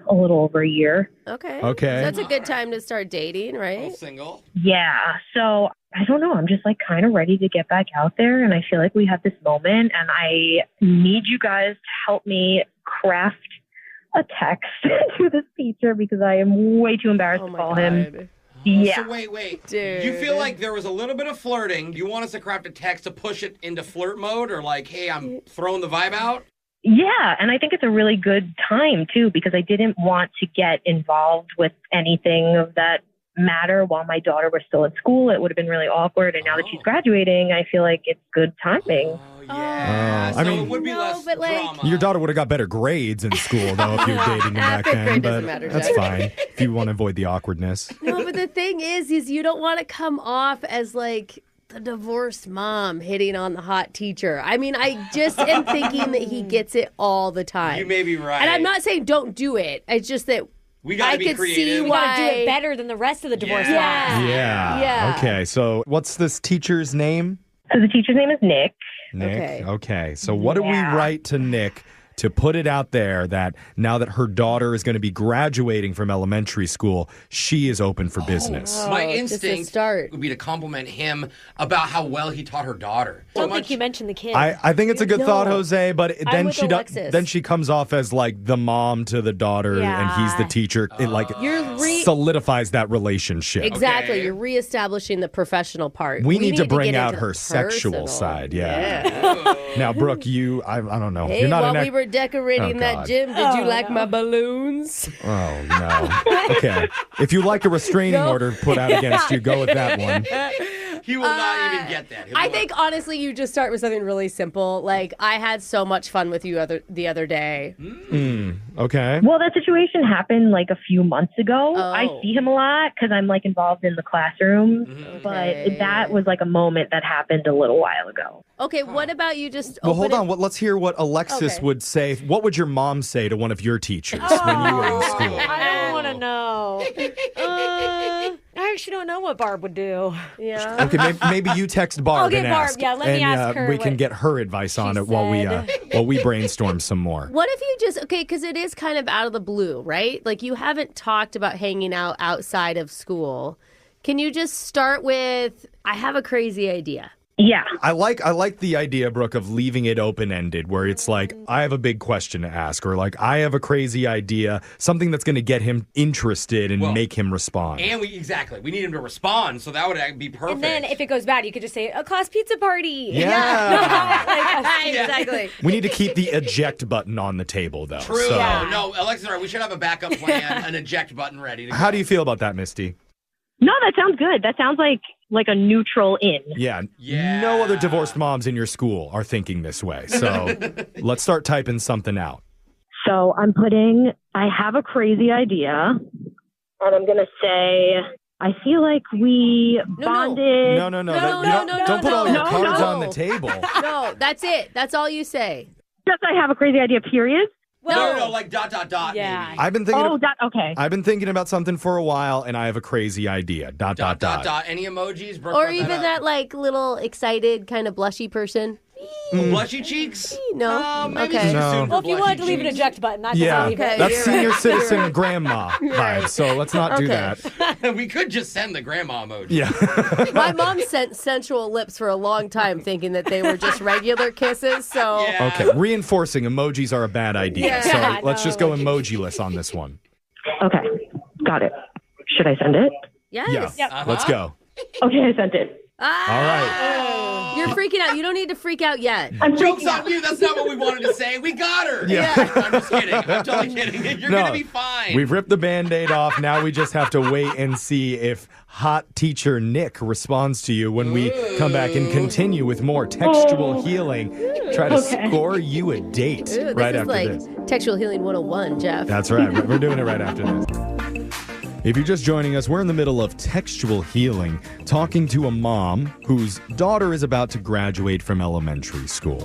a little over a year. Okay. So that's a good time to start dating, right? Single. Yeah. So I don't know. I'm just kind of ready to get back out there. And I feel like we have this moment, and I need you guys to help me craft a text to this teacher because I am way too embarrassed to call him. Yeah. So wait. Dude. You feel like there was a little bit of flirting. You want us to craft a text to push it into flirt mode or hey, I'm throwing the vibe out? Yeah, and I think it's a really good time, too, because I didn't want to get involved with anything of that matter while my daughter was still at school. It would have been really awkward, and now that she's graduating, I feel like it's good timing. Yeah. I mean, it would be less drama. Your daughter would have got better grades in school, though, if you were dating him back then. But that's fine if you want to avoid the awkwardness. No, but the thing is you don't want to come off as the divorced mom hitting on the hot teacher. I mean, I just am thinking that he gets it all the time. You may be right. And I'm not saying don't do it. It's just that we gotta be creative. See why. We gotta do it better than the rest of the divorced moms. Yeah. Okay, so what's this teacher's name? So the teacher's name is Nick. Okay. So what do we write to Nick to put it out there that now that her daughter is going to be graduating from elementary school, she is open for business. My instinct would be to compliment him about how well he taught her daughter. I don't think you mentioned the kid. I think it's a good thought, Jose, but then with then she comes off as like the mom to the daughter, and he's the teacher. It like solidifies that relationship. Exactly. You're reestablishing the professional part. We need to bring get out into her the sexual personal. side. Yeah. Now, Brooke, I don't know. Hey, You're not while an we were decorating that God. gym, did you like my balloons? Oh, no. Okay. If you like a restraining order put out against you, go with that one. He will not even get that. I think, honestly, you just start with something really simple. Like, I had so much fun with you the other day. Okay. Well, that situation happened like a few months ago. I see him a lot because I'm like involved in the classroom. But that was like a moment that happened a little while ago. Okay, what about you just Well, hold on. Let's hear what Alexis would say. What would your mom say to one of your teachers when you were in school? I don't want to know. I actually don't know what Barb would do. Yeah. Okay, maybe you text Barb I'll get and Barb. ask. Yeah, let me ask her we can what get her advice on it while we brainstorm some more. What if you just, because it is kind of out of the blue, right? Like, you haven't talked about hanging out outside of school. Can you just start with, I have a crazy idea? Yeah. I like the idea, Brooke, of leaving it open-ended, where it's like, I have a big question to ask, or like, I have a crazy idea, something that's going to get him interested and make him respond. And we need him to respond, so that would be perfect. And then if it goes bad, you could just say, a class pizza party. Yeah. Exactly. We need to keep the eject button on the table, though. True. So. No, Alexis, we should have a backup plan, an eject button ready to go. How do you feel about that, Misty? No, that sounds good. That sounds like a neutral in. Yeah. No other divorced moms in your school are thinking this way. So let's start typing something out. So I have a crazy idea, and I'm going to say, I feel like we bonded. No. Don't put all your cards on the table. No, that's it. That's all you say. Just I have a crazy idea, period. No, like ... Yeah. maybe. I've been thinking. Okay. I've been thinking about something for a while, and I have a crazy idea. ... Any emojis? Brooke, Or even that like little excited kind of blushy person. Blushy cheeks? No. Maybe Okay. too soon for Well, if you wanted to blushy leave an cheeks. eject button, that's Yeah, leave it. that's senior citizen grandma vibes. So let's not do that. We could just send the grandma emoji. Yeah. My mom sent sensual lips for a long time, thinking that they were just regular kisses. So Okay, reinforcing emojis are a bad idea. Yeah, so let's just go emojiless on this one. Okay. Got it. Should I send it? yes. Yeah. Let's go. Okay, I sent it. All right. You're freaking out. You don't need to freak out yet. Joke's on you. That's not what we wanted to say. We got her. Yeah. I'm just kidding. I'm totally kidding. You're going to be fine. We've ripped the Band-Aid off. Now we just have to wait and see if hot teacher Nick responds to you when we come back and continue with more textual healing. Try to score you a date right after this. Textual Healing 101, Jeff. That's right. We're doing it right after this. If you're just joining us, we're in the middle of textual healing, talking to a mom whose daughter is about to graduate from elementary school.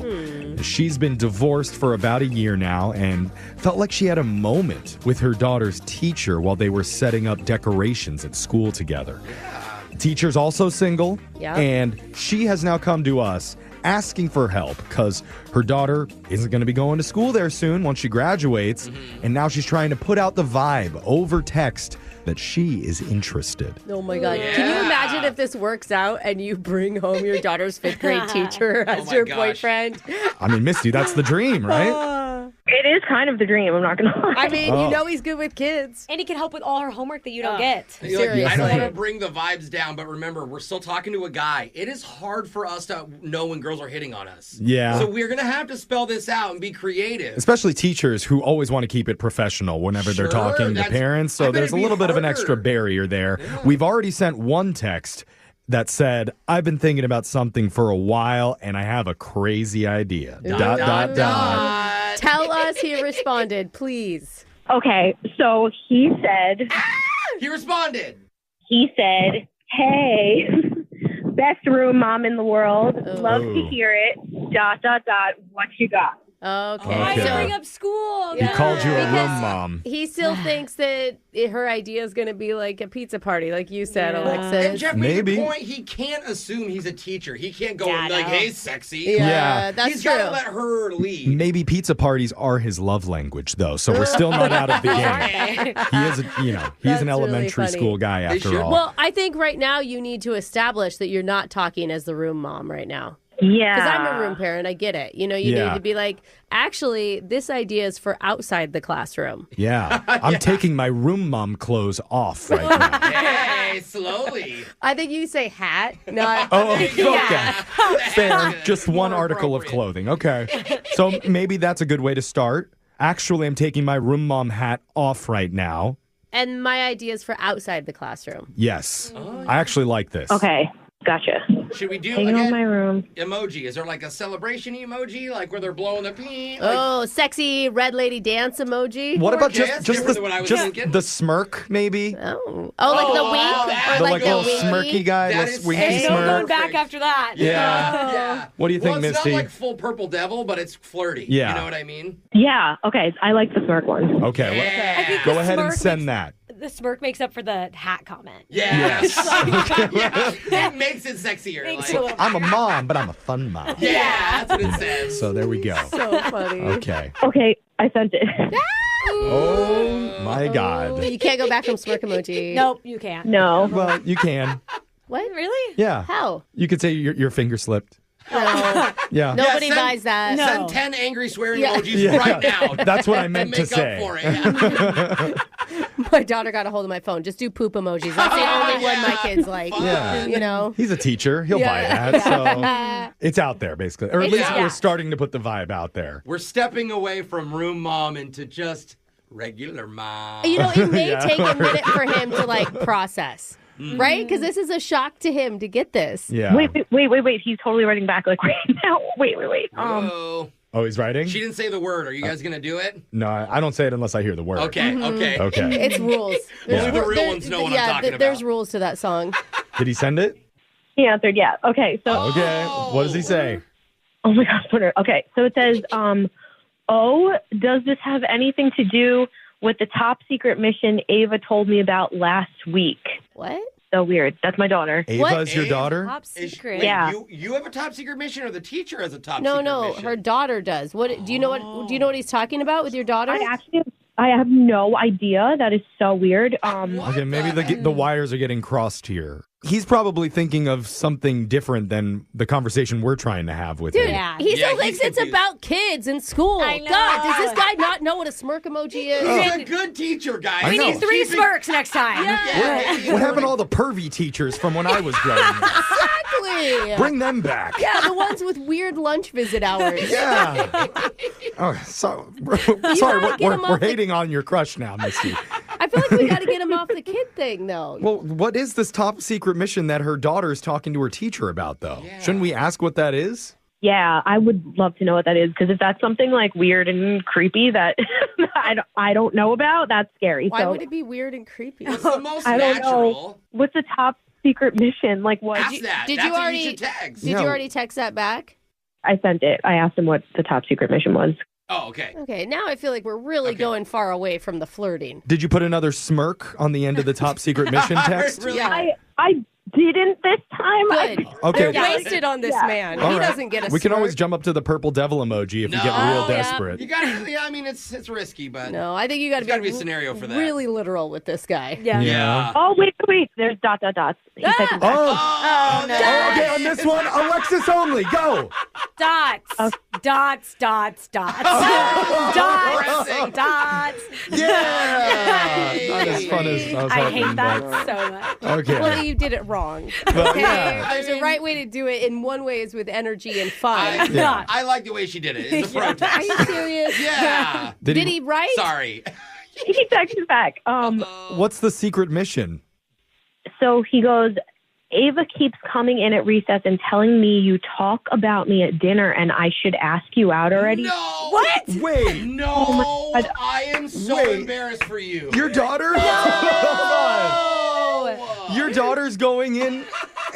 She's been divorced for about a year now and felt like she had a moment with her daughter's teacher while they were setting up decorations at school together. Teacher's also single, and she has now come to us asking for help because her daughter isn't going to be going to school there soon once she graduates, and now she's trying to put out the vibe over text that she is interested. Oh my God. Can you imagine if this works out and you bring home your daughter's 5th grade teacher as your boyfriend? I mean, Misty, that's the dream, right? It is kind of the dream, I'm not going to lie. I mean, you know he's good with kids. And he can help with all her homework that you don't get. Seriously. I don't want to bring the vibes down, but remember, we're still talking to a guy. It is hard for us to know when girls are hitting on us. Yeah. So we're going to have to spell this out and be creative. Especially teachers who always want to keep it professional whenever they're talking to parents. So there's a little bit of an extra barrier there. Yeah. We've already sent one text that said, I've been thinking about something for a while and I have a crazy idea. ... Tell us he responded, please. Okay, so he said... He responded. He said, hey, best room mom in the world. Love to hear it. ... What you got? Okay. Why Okay. bring up school? He called you a Because room mom. He still thinks that her idea is going to be like a pizza party, like you said, And Alexis. Jeff Maybe. made the point, he can't assume he's a teacher. He can't go Yeah, and like, no. hey, sexy. Yeah. that's He's true. got to let her lead. Maybe pizza parties are his love language, though, so we're still not out of the game. He is, he's That's an really elementary funny. school guy after all. Well, I think right now you need to establish that you're not talking as the room mom right now. Yeah. Because I'm a room parent. I get it. You know, you Yeah. need to be like, actually, this idea is for outside the classroom. Yeah. I'm taking my room mom clothes off right now. Hey, slowly. I think you say hat, not. Oh, okay. Yeah. Fair. Just one article of clothing. Okay. So maybe that's a good way to start. Actually, I'm taking my room mom hat off right now. And my idea is for outside the classroom. Yes. I actually like this. Okay. Gotcha. Should we do Hanging like on my room. emoji? Is there like a celebration emoji, like where they're blowing the pee? Oh, sexy red lady dance emoji. What about Yes, just different than what I was thinking. the smirk, maybe? Oh, like the wink? that- Or The like little the winky? smirky guy, That little is winky Ain't no going smirk. back after that. Yeah. Yeah. What do you think, Well, it's Misty? not like full purple devil, but it's flirty. Yeah. You know what I mean? Yeah. Okay. I like the smirk one. Okay. Yeah. I think Go the ahead and smirk send makes- that. The smirk makes up for the hat comment. Yeah. Yes. Yeah. It makes it sexier. Makes like, it a little- I'm a mom, but I'm a fun mom. yeah, that's what it says. So there we go. So funny. Okay. Okay. I sent it. Oh my God. You can't go back from smirk emoji. Nope, you can't. No. Well, you can. What? Really? Yeah. How? You could say your finger slipped. No. Yeah. Nobody send- buys that. No. Send 10 angry swearing Yeah. emojis Yeah. right now. That's what I meant to to make say. up for it. Yeah. My daughter got a hold of my phone. Just do poop emojis. That's the only one my kids like. Yeah. You know? He's a teacher. He'll buy that. So it's out there, basically. Or at least Yeah. we're starting to put the vibe out there. We're stepping away from room mom into just regular mom. You know, it may Yeah. take a minute for him to like process. Right? Because this is a shock to him to get this. Yeah. Wait. He's totally writing back like right now. Wait. Whoa. Oh, he's writing? She didn't say the word. Are you guys going to do it? No, I don't say it unless I hear the word. Okay, okay. Okay. It's rules. Only the real ones know what I'm talking There's rules to that song. Did he send it? He answered, yeah. Okay. So. Okay. What does he say? Oh my gosh. Twitter. Okay. So it says, oh, does this have anything to do with the top secret mission Ava told me about last week? What? So weird. That's my daughter. Ava's your Ava? daughter? Top secret. Wait, Yeah. You have a top secret mission, or the teacher has a top No, secret no, mission? her daughter does. What do you know? Do you know what he's talking about with your daughter? I have no idea. That is so weird. Okay, maybe the wires are getting crossed here. He's probably thinking of something different than the conversation we're trying to have with Dude, him. he Yeah, still thinks he's it's confused. about kids in school. I know. God, does this guy not know what a smirk emoji is? He's a good teacher, guys. I We know. need 3 smirks next time. Yeah. What happened to all the pervy teachers from when I was growing up? Exactly. Bring them back. Yeah, the ones with weird lunch visit hours. Yeah. Oh, sorry, get him we're off the- hating on your crush now, Misty. I feel like we got to get him off the kid thing, though. Well, what is this top secret mission that her daughter is talking to her teacher about, though? Shouldn't we ask what that is? Yeah, I would love to know what that is, because if that's something like weird and creepy that I don't know about, that's scary. Why so would it be weird and creepy? It's the most I don't natural. know. What's the top secret mission? Like what? Ask that. Did That's you what already? you should text. Did you already text that back? I sent it. I asked him what the top secret mission was. Oh, okay. Okay, now I feel like we're really going far away from the flirting. Did you put another smirk on the end of the top secret mission text? Really? Yeah. I didn't this time. Good. Okay. They're wasted on this man. All He right. doesn't get a We can always smirk. jump up to the purple devil emoji if we get No. real Oh, yeah. desperate. You got to, yeah, I mean, it's risky, but No, I think you got there's got to to be a scenario for that. really literal with this guy. Yeah. Oh wait. There's dots. He's typing back. Oh, no. okay, on this one, Alexis only, go. Dots. Dots. Dots. Dots. Dots. Dots. Yeah. Not as fun as I was I hoping, hate that but- so much. Okay. Well, you did it wrong. Well, Okay? yeah. There's a right way to do it, and one way is with energy and fun. Yeah. I like the way she did it. It's a protest. Are you serious? Yeah. Did he write? Sorry. He texted back. What's the secret mission? So he goes, Ava keeps coming in at recess and telling me you talk about me at dinner and I should ask you out already. No. What? Wait. No. I am so embarrassed for you. Your daughter? No. Your daughter's going in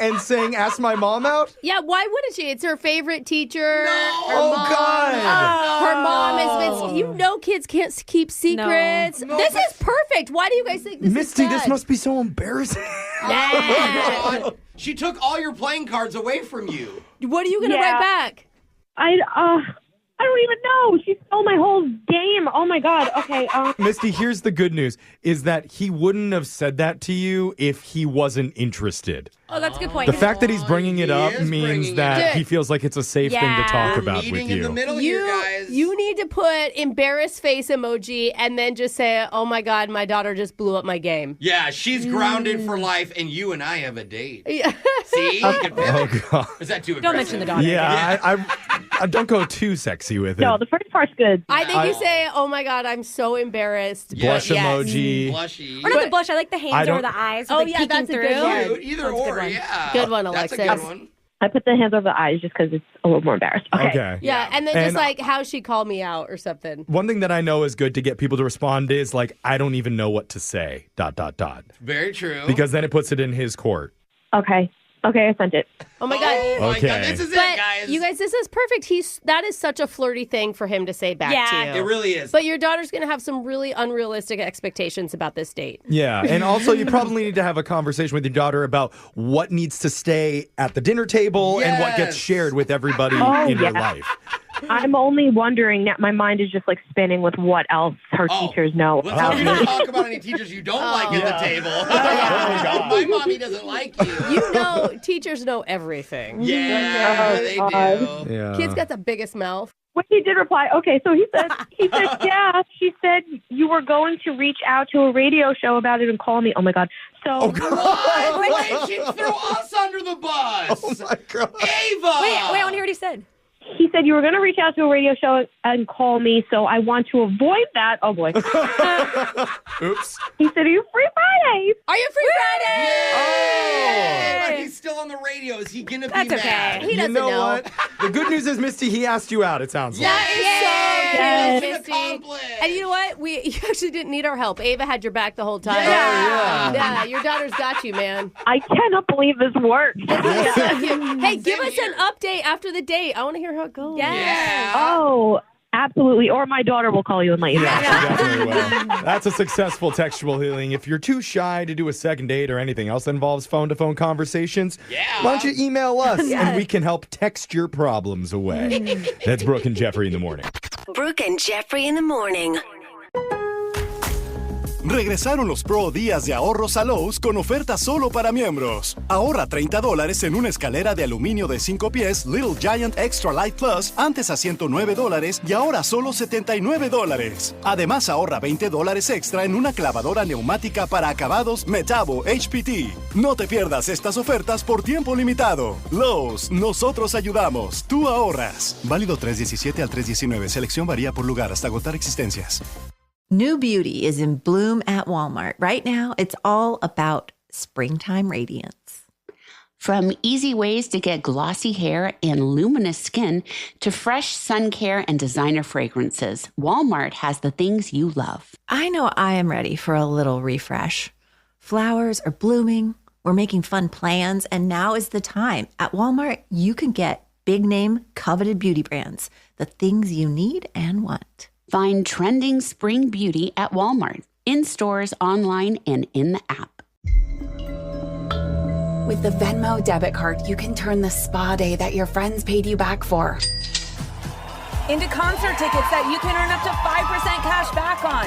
and saying, ask my mom out? Yeah, why wouldn't she? It's her favorite teacher. No. God. Her mom has been. You know, kids can't keep secrets. No, this is perfect. Why do you guys think this Misty, is bad? this must be so embarrassing. Oh, God. She took all your playing cards away from you. What are you going to write back? I don't even know. She stole my whole game. Oh my God. Okay. Misty, here's the good news, is that he wouldn't have said that to you if he wasn't interested. Oh, that's a good point. The fact that he's bringing it up is means bringing that it. he feels like it's a safe thing to talk about with Meeting in the you. middle here, guys. You need to put embarrassed face emoji and then just say, oh my God, my daughter just blew up my game. Yeah, she's grounded for life, and you and I have a date. Yeah. See? You can pivot. Oh, God. Is that too aggressive? Don't mention the daughter. Yeah, I don't go too sexy with it. No, the first part's good. I think you say, oh my God, I'm so embarrassed. Blush emoji. Blushy. Or not the blush. I like the hands over the eyes. Oh, With yeah, peeking that's a through. good one. Cute. Either That's a good or, one. yeah. Good one, That's a Alexis. good one. I put the hands over the eyes just because it's a little more embarrassed. Okay. Yeah, and then just like how she called me out or something. One thing that I know is good to get people to respond is like, I don't even know what to say, ... Very true. Because then it puts it in his court. Okay. Okay, I sent it. Oh my God. Oh my Okay. God, this is it, But guys. you guys, this is perfect. That is such a flirty thing for him to say back to you. It really is. But your daughter's going to have some really unrealistic expectations about this date. Yeah, and also you probably need to have a conversation with your daughter about what needs to stay at the dinner table and what gets Yes. shared with everybody Oh, in your yeah. life. I'm only wondering that my mind is just like spinning with what else her teachers know. Let's not talk about any teachers you don't like at the table. My mommy doesn't like you. You know, teachers know everything. Yeah, they do. Yeah. Kid's got the biggest mouth. When he did reply, okay, so he said, yeah, she said you were going to reach out to a radio show about it and call me. Oh my God. So What? Wait, she threw us under the bus. Oh my God. Ava. Wait, I want to hear what he said. he said you were going to reach out to a radio show and call me, so I want to avoid that. Oh boy. Oops. He said, are you free Friday? Are you free Friday? Oh, but he's still on the radio. Is he gonna be mad? He doesn't know what? The good news is, Misty, he asked you out, it sounds like. That is so Mission cute, Misty. accomplished. And you know what? You actually didn't need our help. Ava had your back the whole time. Yeah. Your daughter's got you, man. I cannot believe this worked. Hey, give us an update after the date. I want to hear how it goes. Yeah. Oh, absolutely. Or my daughter will call you and let you know. Definitely will. That's a successful textual healing. If you're too shy to do a second date or anything else that involves phone-to-phone conversations, why don't you email us and we can help text your problems away. That's Brooke and Jeffrey in the morning. Brooke and Jeffrey in the morning. Regresaron los Pro Días de Ahorros a Lowe's con ofertas solo para miembros. Ahorra $30 en una escalera de aluminio de 5 pies Little Giant Extra Light Plus, antes a $109 y ahora solo $79. Además, ahorra $20 extra en una clavadora neumática para acabados Metabo HPT. No te pierdas estas ofertas por tiempo limitado. Lowe's, nosotros ayudamos, tú ahorras. Válido 3/17 al 3/19. Selección varía por lugar hasta agotar existencias. New beauty is in bloom at Walmart. Right now, it's all about springtime radiance. From easy ways to get glossy hair and luminous skin to fresh sun care and designer fragrances, Walmart has the things you love. I know I am ready for a little refresh. Flowers are blooming, we're making fun plans, and now is the time. At Walmart, you can get big name, coveted beauty brands, the things you need and want. Find trending spring beauty at Walmart, in stores, online, and in the app. With the Venmo debit card, you can turn the spa day that your friends paid you back for into concert tickets that you can earn up to 5% cash back on.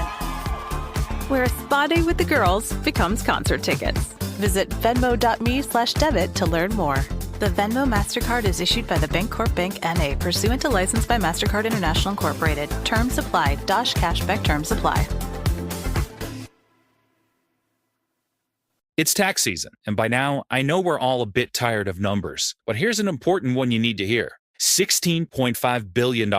Where a spa day with the girls becomes concert tickets. Visit venmo.me/debit to learn more. The Venmo MasterCard is issued by the Bancorp Bank N.A. pursuant to license by MasterCard International Incorporated. Terms apply. Dosh cashback terms apply. It's tax season, and by now, I know we're all a bit tired of numbers. But here's an important one you need to hear. $16.5 billion.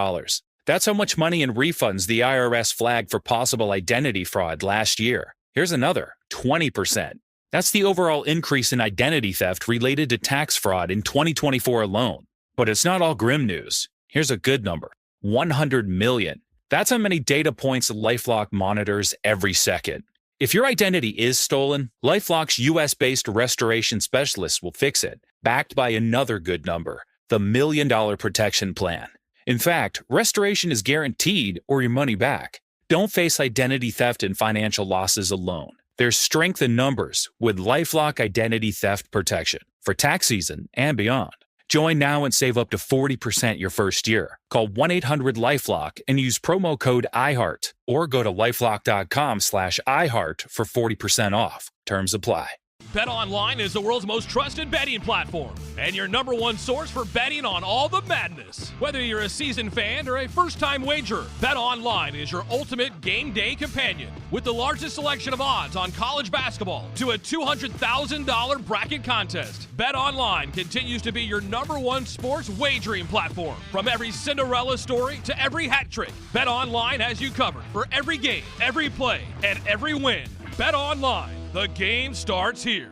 That's how much money in refunds the IRS flagged for possible identity fraud last year. Here's another, 20%. That's the overall increase in identity theft related to tax fraud in 2024 alone. But it's not all grim news. Here's a good number, 100 million. That's how many data points LifeLock monitors every second. If your identity is stolen, LifeLock's U.S.-based restoration specialists will fix it, backed by another good number, the $1 Million Protection Plan. In fact, restoration is guaranteed or your money back. Don't face identity theft and financial losses alone. There's strength in numbers with LifeLock Identity Theft Protection for tax season and beyond. Join now and save up to 40% your first year. Call 1-800-LifeLock and use promo code IHEART or go to lifelock.com/iHeart for 40% off. Terms apply. BetOnline is the world's most trusted betting platform and your number one source for betting on all the madness. Whether you're a seasoned fan or a first-time wagerer, BetOnline is your ultimate game day companion. With the largest selection of odds on college basketball to a $200,000 bracket contest, BetOnline continues to be your number one sports wagering platform. From every Cinderella story to every hat trick, BetOnline has you covered for every game, every play, and every win. BetOnline. The game starts here.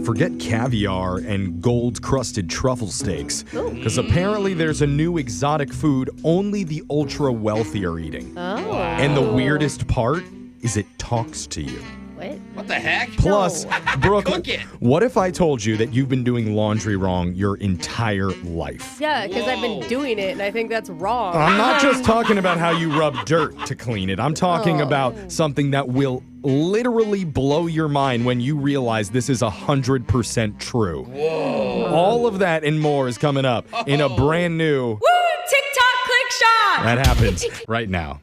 Forget caviar and gold-crusted truffle steaks, because apparently there's a new exotic food only the ultra-wealthy are eating. Oh. And the weirdest part is it talks to you. What the heck? Plus, Brooke, Cook it. what if I told you that you've been doing laundry wrong your entire life? Yeah, because I've been doing it, and I think that's wrong. I'm not just talking about how you rub dirt to clean it. I'm talking about something that will literally blow your mind when you realize this is 100% true. Whoa. All of that and more is coming up in a brand new... Woo! TikTok click shot! That happens right now.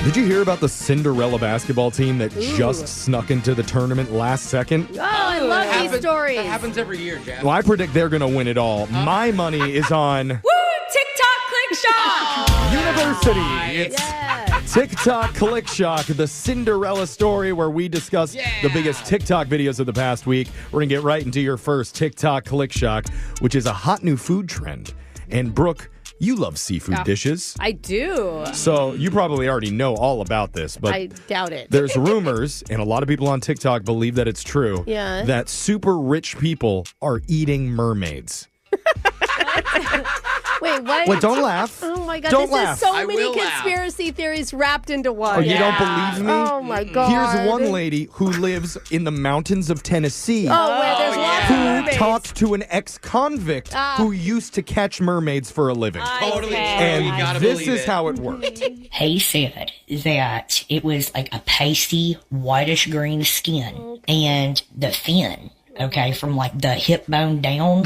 Did you hear about the Cinderella basketball team that just snuck into the tournament last second? Oh, I love these stories. That happens every year, Jeff. Well, I predict they're going to win it all. My money is on... Woo! TikTok click shot! University. It's TikTok Click Shock, the Cinderella story where we discuss the biggest TikTok videos of the past week. We're going to get right into your first TikTok Click Shock, which is a hot new food trend. And Brooke, you love seafood dishes. I do. So you probably already know all about this, but I doubt it. There's rumors, and a lot of people on TikTok believe that it's true, that super rich people are eating mermaids. Wait, what? Wait, don't laugh. Oh my God, Don't this laugh. is so I many will laugh. conspiracy theories wrapped into one. Oh, you don't believe me? Oh my God. Here's one lady who lives in the mountains of Tennessee. Oh, where there's lots of who mermaids. talked to an ex-convict who used to catch mermaids for a living. Totally true. And You gotta this believe is it. how it worked. He said that it was like a pasty, whitish green skin, and the fin, from like the hip bone down,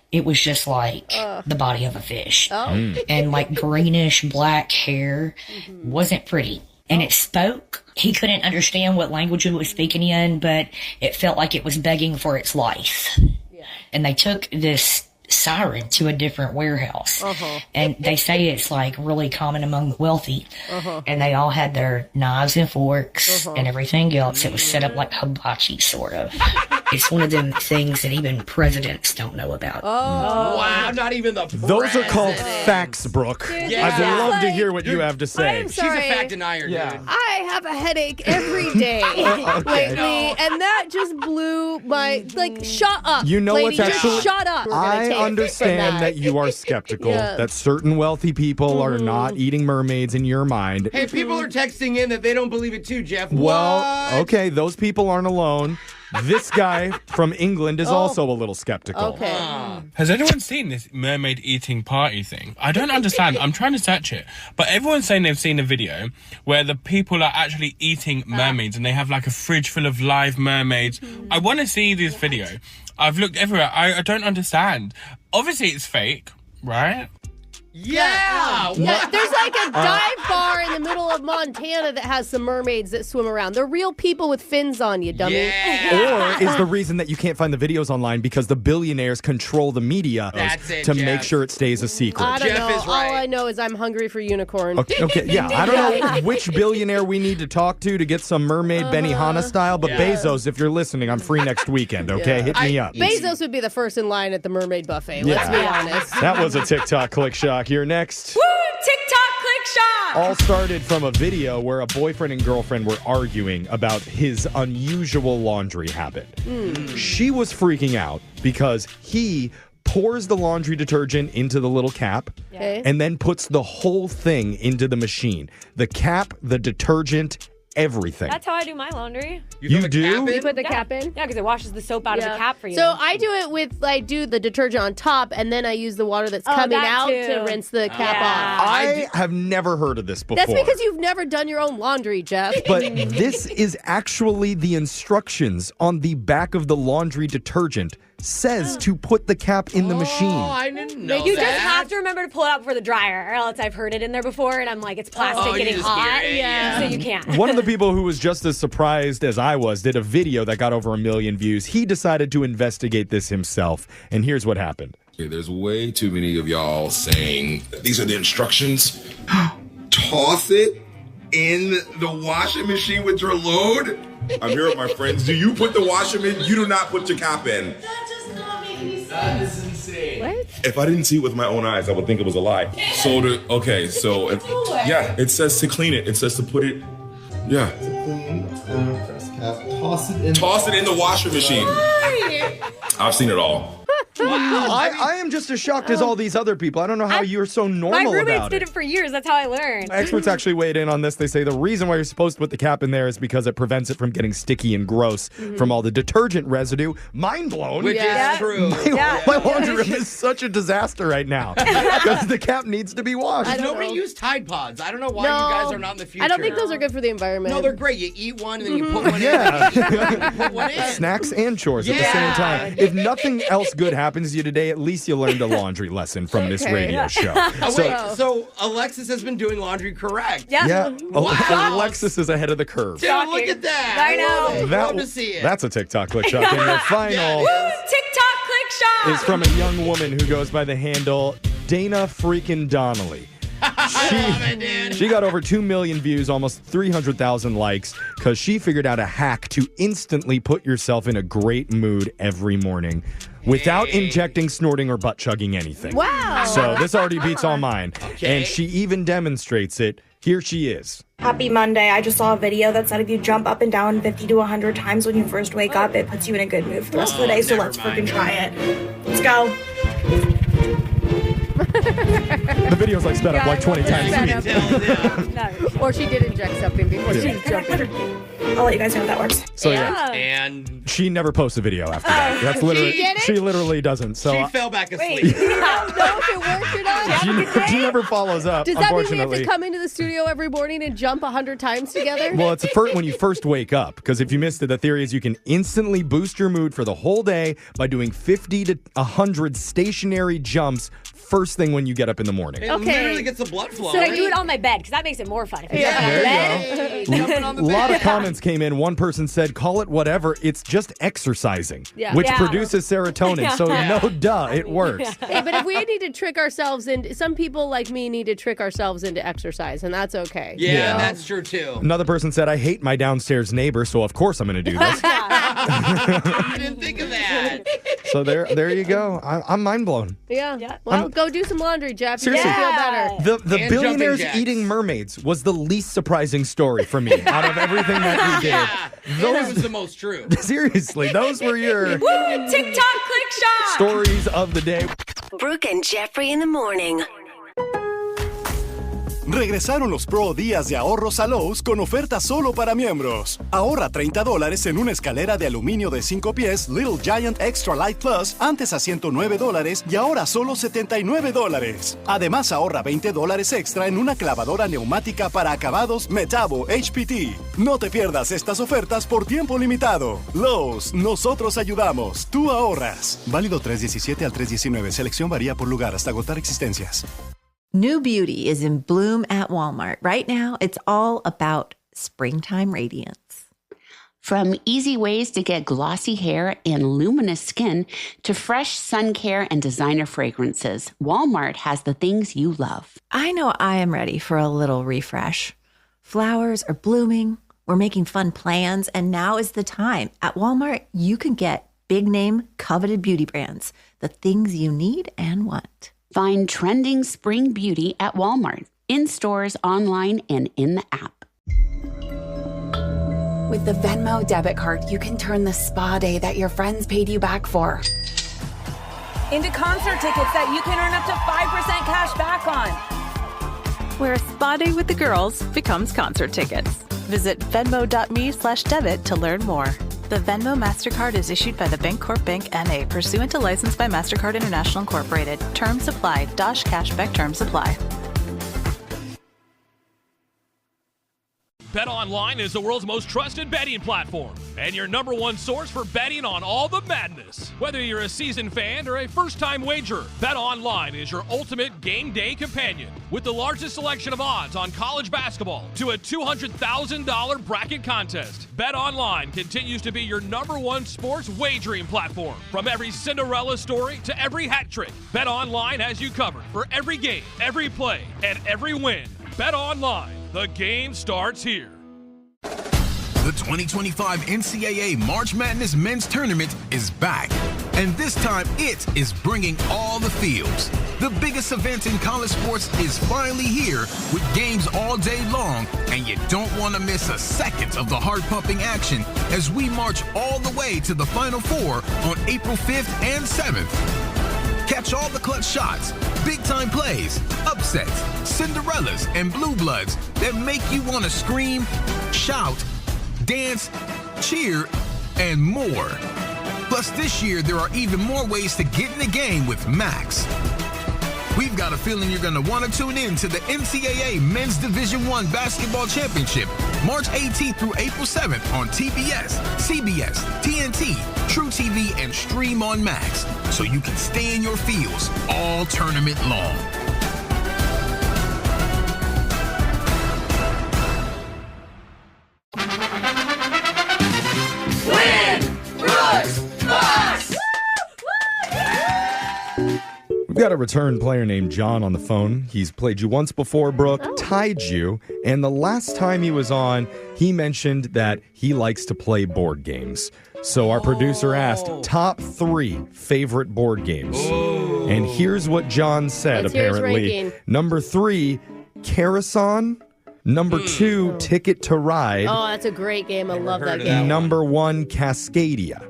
it was just like the body of a fish. And like greenish black hair, wasn't pretty. And it spoke. He couldn't understand what language it was speaking in, but it felt like it was begging for its life. And they took this siren to a different warehouse. And they say it's like really common among the wealthy. And they all had their knives and forks and everything else. It was set up like hibachi, sort of. It's one of them things that even presidents don't know about. Wow, not even the Those are called facts, Brooke. Yeah. I'd love to hear what you have to say. I'm She's a sorry. fact denier, dude. I have a headache every day lately, and that just blew my, shut up. You know lady, what's just actually... shut up. I understand that you are skeptical that certain wealthy people are not eating mermaids in your mind. Hey, people are texting in that they don't believe it too, Jeff. Well, okay, those people aren't alone. This guy from England is also a little skeptical. Has anyone seen this mermaid eating party thing? I don't understand. I'm trying to search it. But everyone's saying they've seen a video where the people are actually eating mermaids and they have like a fridge full of live mermaids. I want to see this video. I've looked everywhere. I don't understand. Obviously it's fake, right? Yeah. There's like a dive bar in the middle of Montana that has some mermaids that swim around. They're real people with fins on, you dummy. Or is the reason that you can't find the videos online because the billionaires control the media to make sure it stays a secret? I don't know. All I know is I'm hungry for unicorn. Okay, yeah, I don't know which billionaire we need to talk to get some mermaid Benihana style, but Bezos, if you're listening, I'm free next weekend, okay? Hit me up. Bezos would be the first in line at the mermaid buffet. Let's be honest. That was a TikTok click shock. You're next. Woo! TikTok click shot! All started from a video where a boyfriend and girlfriend were arguing about his unusual laundry habit. She was freaking out because he pours the laundry detergent into the little cap and then puts the whole thing into the machine. The cap, the detergent, everything. That's how I do my laundry. You do? You put the cap in? Yeah, because it washes the soap out of the cap for you. So I do it with, I do the detergent on top, and then I use the water that's coming that out too. to rinse the cap off. I have never heard of this before. That's because you've never done your own laundry, Jeff. But this is actually the instructions on the back of the laundry detergent. Says to put the cap in the machine. Oh, I didn't know You that. just have to remember to pull it out before the dryer, or else I've heard it in there before, and I'm like, it's plastic you getting just hot. hear it, So you can't. One of the people who was just as surprised as I was did a video that got over 1 million views. He decided to investigate this himself, and here's what happened. Okay, there's way too many of y'all saying these are the instructions. Toss it in the washing machine with your load. I'm here with my friends. Do you put the washing in? You do not put your cap in. That does not make any sense. That is insane. What? If I didn't see it with my own eyes, I would think it was a lie. So it says to clean it. It says to put it. Yeah. To clean, press cap, toss it in the washing machine. I've seen it all. Wow. I am just as shocked as all these other people. I don't know how you're so normal My roommates about did it for years. That's how I learned. Experts actually weighed in on this. They say the reason why you're supposed to put the cap in there is because it prevents it from getting sticky and gross from all the detergent residue. Mind blown. Which is true. My laundry room is such a disaster right now because the cap needs to be washed. Nobody use Tide Pods. I don't know why you guys are not in the future. I don't think those are good for the environment. No, they're great. You eat one and then you put one in. Yeah. You put one in. Snacks and chores at the same time. If nothing else good happens to you today, at least you learned a laundry lesson from this radio show. So Alexis has been doing laundry correct. Yeah. Wow. Alexis is ahead of the curve. Dude, look at that. I know. Love to see it. That's a TikTok click shot. And your final TikTok click shot is from a young woman who goes by the handle Dana freaking Donnelly. She got over 2 million views, almost 300,000 likes, because she figured out a hack to instantly put yourself in a great mood every morning without injecting, snorting, or butt chugging anything. Wow. So this already beats all mine. And she even demonstrates it. Here she is. Happy Monday. I just saw a video that said if you jump up and down 50 to 100 times when you first wake up, it puts you in a good mood for the rest of the day. So let's freaking try it. Let's go. The video's like sped up like 20 times. Or she did inject something before she jumped. I'll let you guys know how that works. So And she never posts a video after that. That's literally she literally doesn't. So she fell back asleep. Wait, you don't know if it worked or not? she never follows up. Does that mean we have unfortunately. to come into the studio every morning and jump 100 times together? Well, it's when you first wake up, because if you missed it, the theory is you can instantly boost your mood for the whole day by doing 50 to 100 stationary jumps first thing when you get up in the morning. It literally gets the blood flowing. So I do it on my bed, because that makes it more fun. If you jump on the There bed. you go. A lot of comments came in. One person said, call it whatever. It's just exercising, which produces serotonin. So no duh, it works. Hey, but if we need to trick ourselves into, some people like me need to trick ourselves into exercise, and that's okay. Yeah, that's true too. Another person said, I hate my downstairs neighbor, so of course I'm going to do this. I didn't think of that. So there you go. I'm mind blown. Yeah. Well, go do some laundry, Jeff. Seriously. You feel better. The And billionaires jumping jacks. eating mermaids was the least surprising story for me out of everything that we did. That was the most true. Seriously, those were your Woo! TikTok click shot. stories of the day. Brooke and Jeffrey in the morning. Regresaron los Pro Días de Ahorros a Lowe's con ofertas solo para miembros. Ahorra $30 en una escalera de aluminio de 5 pies Little Giant Extra Light Plus, antes a $109 y ahora solo $79. Además, ahorra $20 extra en una clavadora neumática para acabados Metabo HPT. No te pierdas estas ofertas por tiempo limitado. Lowe's, nosotros ayudamos, tú ahorras. Válido 3/17 al 3/19. Selección varía por lugar hasta agotar existencias. New beauty is in bloom at Walmart. Right now, it's all about springtime radiance. From easy ways to get glossy hair and luminous skin to fresh sun care and designer fragrances, Walmart has the things you love. I know I am ready for a little refresh. Flowers are blooming, we're making fun plans, and now is the time. At Walmart, you can get big name, coveted beauty brands, the things you need and want. Find trending spring beauty at Walmart, in stores, online, and in the app. With the Venmo debit card, you can turn the spa day that your friends paid you back for into concert tickets that you can earn up to 5% cash back on. Where a spa day with the girls becomes concert tickets. Visit venmo.me/debit to learn more. The Venmo MasterCard is issued by the Bancorp Bank N.A. pursuant to license by MasterCard International Incorporated. Terms apply. Dosh cashback terms apply. BetOnline is the world's most trusted betting platform and your number one source for betting on all the madness. Whether you're a seasoned fan or a first-time wagerer, BetOnline is your ultimate game day companion. With the largest selection of odds on college basketball to a $200,000 bracket contest, BetOnline continues to be your number one sports wagering platform. From every Cinderella story to every hat trick, BetOnline has you covered for every game, every play, and every win. BetOnline. The game starts here. The 2025 NCAA March Madness Men's Tournament is back. And this time it is bringing all the fields. The biggest event in college sports is finally here with games all day long. And you don't want to miss a second of the heart-pumping action as we march all the way to the Final Four on April 5th and 7th. Catch all the clutch shots, big-time plays, upsets, Cinderellas, and blue bloods that make you want to scream, shout, dance, cheer, and more. Plus, this year, there are even more ways to get in the game with Max. We've got a feeling you're going to want to tune in to the NCAA Men's Division I Basketball Championship, March 18th through April 7th on TBS, CBS, TNT, True TV, and stream on Max, so you can stay in your fields all tournament long. We've got a return player named John on the phone. He's played you once before, Brooke, tied you, and the last time he was on, he mentioned that he likes to play board games. So our producer asked top 3 favorite board games. And here's what John said, apparently. Number 3, Carcassonne. Number 2, Ticket to Ride. Oh, that's a great game. I love that game. Number 1, Cascadia.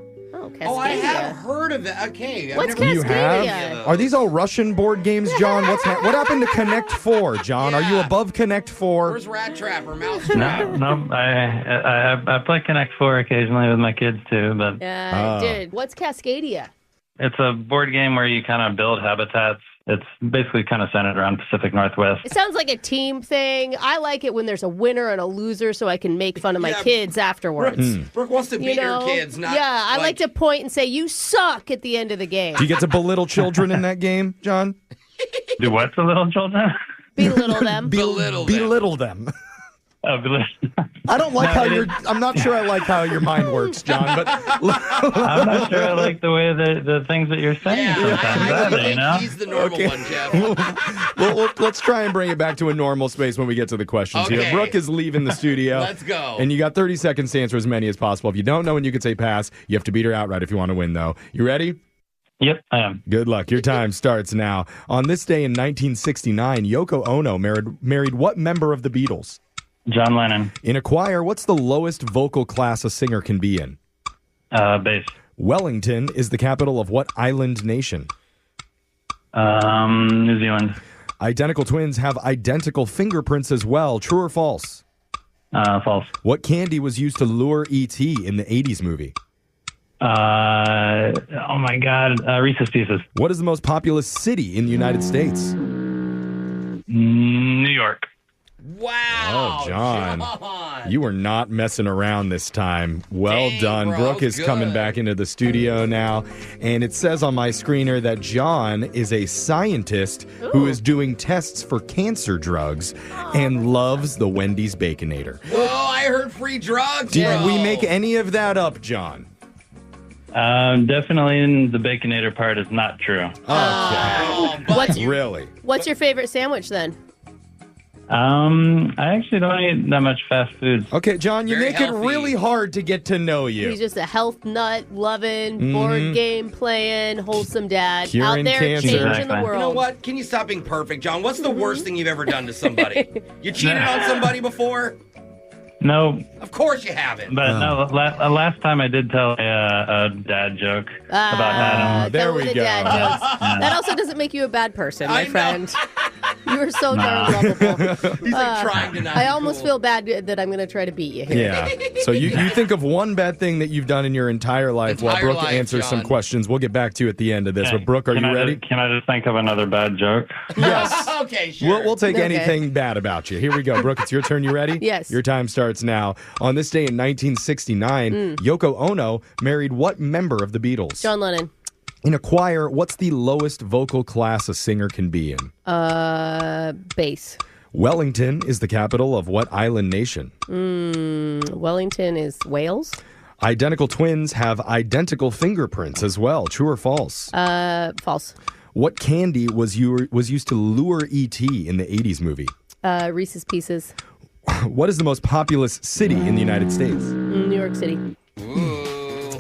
Cascadia. Oh, I have heard of that. Okay. What's Cascadia? You have? Are these all Russian board games, John? What happened to Connect 4, John? Are you above Connect 4? Where's Rat Trap or Mouse Trap? No. I play Connect 4 occasionally with my kids too, but Dude, what's Cascadia? it's a board game where you kind of build habitats. It's basically kind of centered around Pacific Northwest. It sounds like a team thing. I like it when there's a winner and a loser so I can make fun of my kids afterwards. Brooke wants to beat your kids, not I like to point and say, you suck at the end of the game. Do you get to belittle children in that game, John? Do what to little children? Belittle them. Belittle them. I don't like I'm not sure I like how your mind works, John, but I'm not sure I like the way the things that you're saying sometimes. He's the normal one, Jeff. well, let's try and bring it back to a normal space when we get to the questions here. Brooke is leaving the studio. Let's go. And you got 30 seconds to answer as many as possible. If you don't know, and you could say pass. You have to beat her outright if you want to win, though. You ready? Yep, I am. Good luck. Your time starts now. On this day in 1969, Yoko Ono married what member of the Beatles? John Lennon. In a choir, what's the lowest vocal class a singer can be in? Bass. Wellington is the capital of what island nation? New Zealand. Identical twins have identical fingerprints as well. True or false? False. What candy was used to lure E.T. in the 80s movie? Oh my God. Reese's Pieces. What is the most populous city in the United States? New York. Wow. Oh, John. You were not messing around this time. Well done. bro, Brooke is good. coming back into the studio now. And it says on my screener that John is a scientist who is doing tests for cancer drugs and loves the Wendy's Baconator. Whoa, I heard free drugs, Did bro. we make any of that up, John? Definitely the Baconator part is not true. Really? What's your favorite sandwich then? I actually don't eat that much fast food. Okay, John, you Very make healthy. it really hard to get to know you. He's just a health nut, loving, board game playing, wholesome dad. Curing out there cancer. changing the world. You know what? Can you stop being perfect, John? What's the worst thing you've ever done to somebody? You cheated on somebody before? No. Of course you haven't. But no, last time I did tell a dad joke about Adam. There we go. Dad jokes. That also doesn't make you a bad person, my friend. You are so darn lovable. He's trying to not I be almost cool. feel bad that I'm going to try to beat you here. Yeah. So you think of one bad thing that you've done in your entire life while Brooke answers some questions. We'll get back to you at the end of this. But Brooke, are you ready? Can I just think of another bad joke? Yes. Okay, sure. We'll take Okay. anything bad about you. Here we go. Brooke, it's your turn. You ready? Yes. Your time starts now. On this day in 1969, Yoko Ono married what member of the Beatles? John Lennon. In a choir, what's the lowest vocal class a singer can be in? Bass. Wellington is the capital of what island nation? Wellington is Wales. Identical twins have identical fingerprints as well. True or false? False. What candy was used to lure E.T. in the 80s movie? Reese's Pieces. What is the most populous city in the United States? New York City.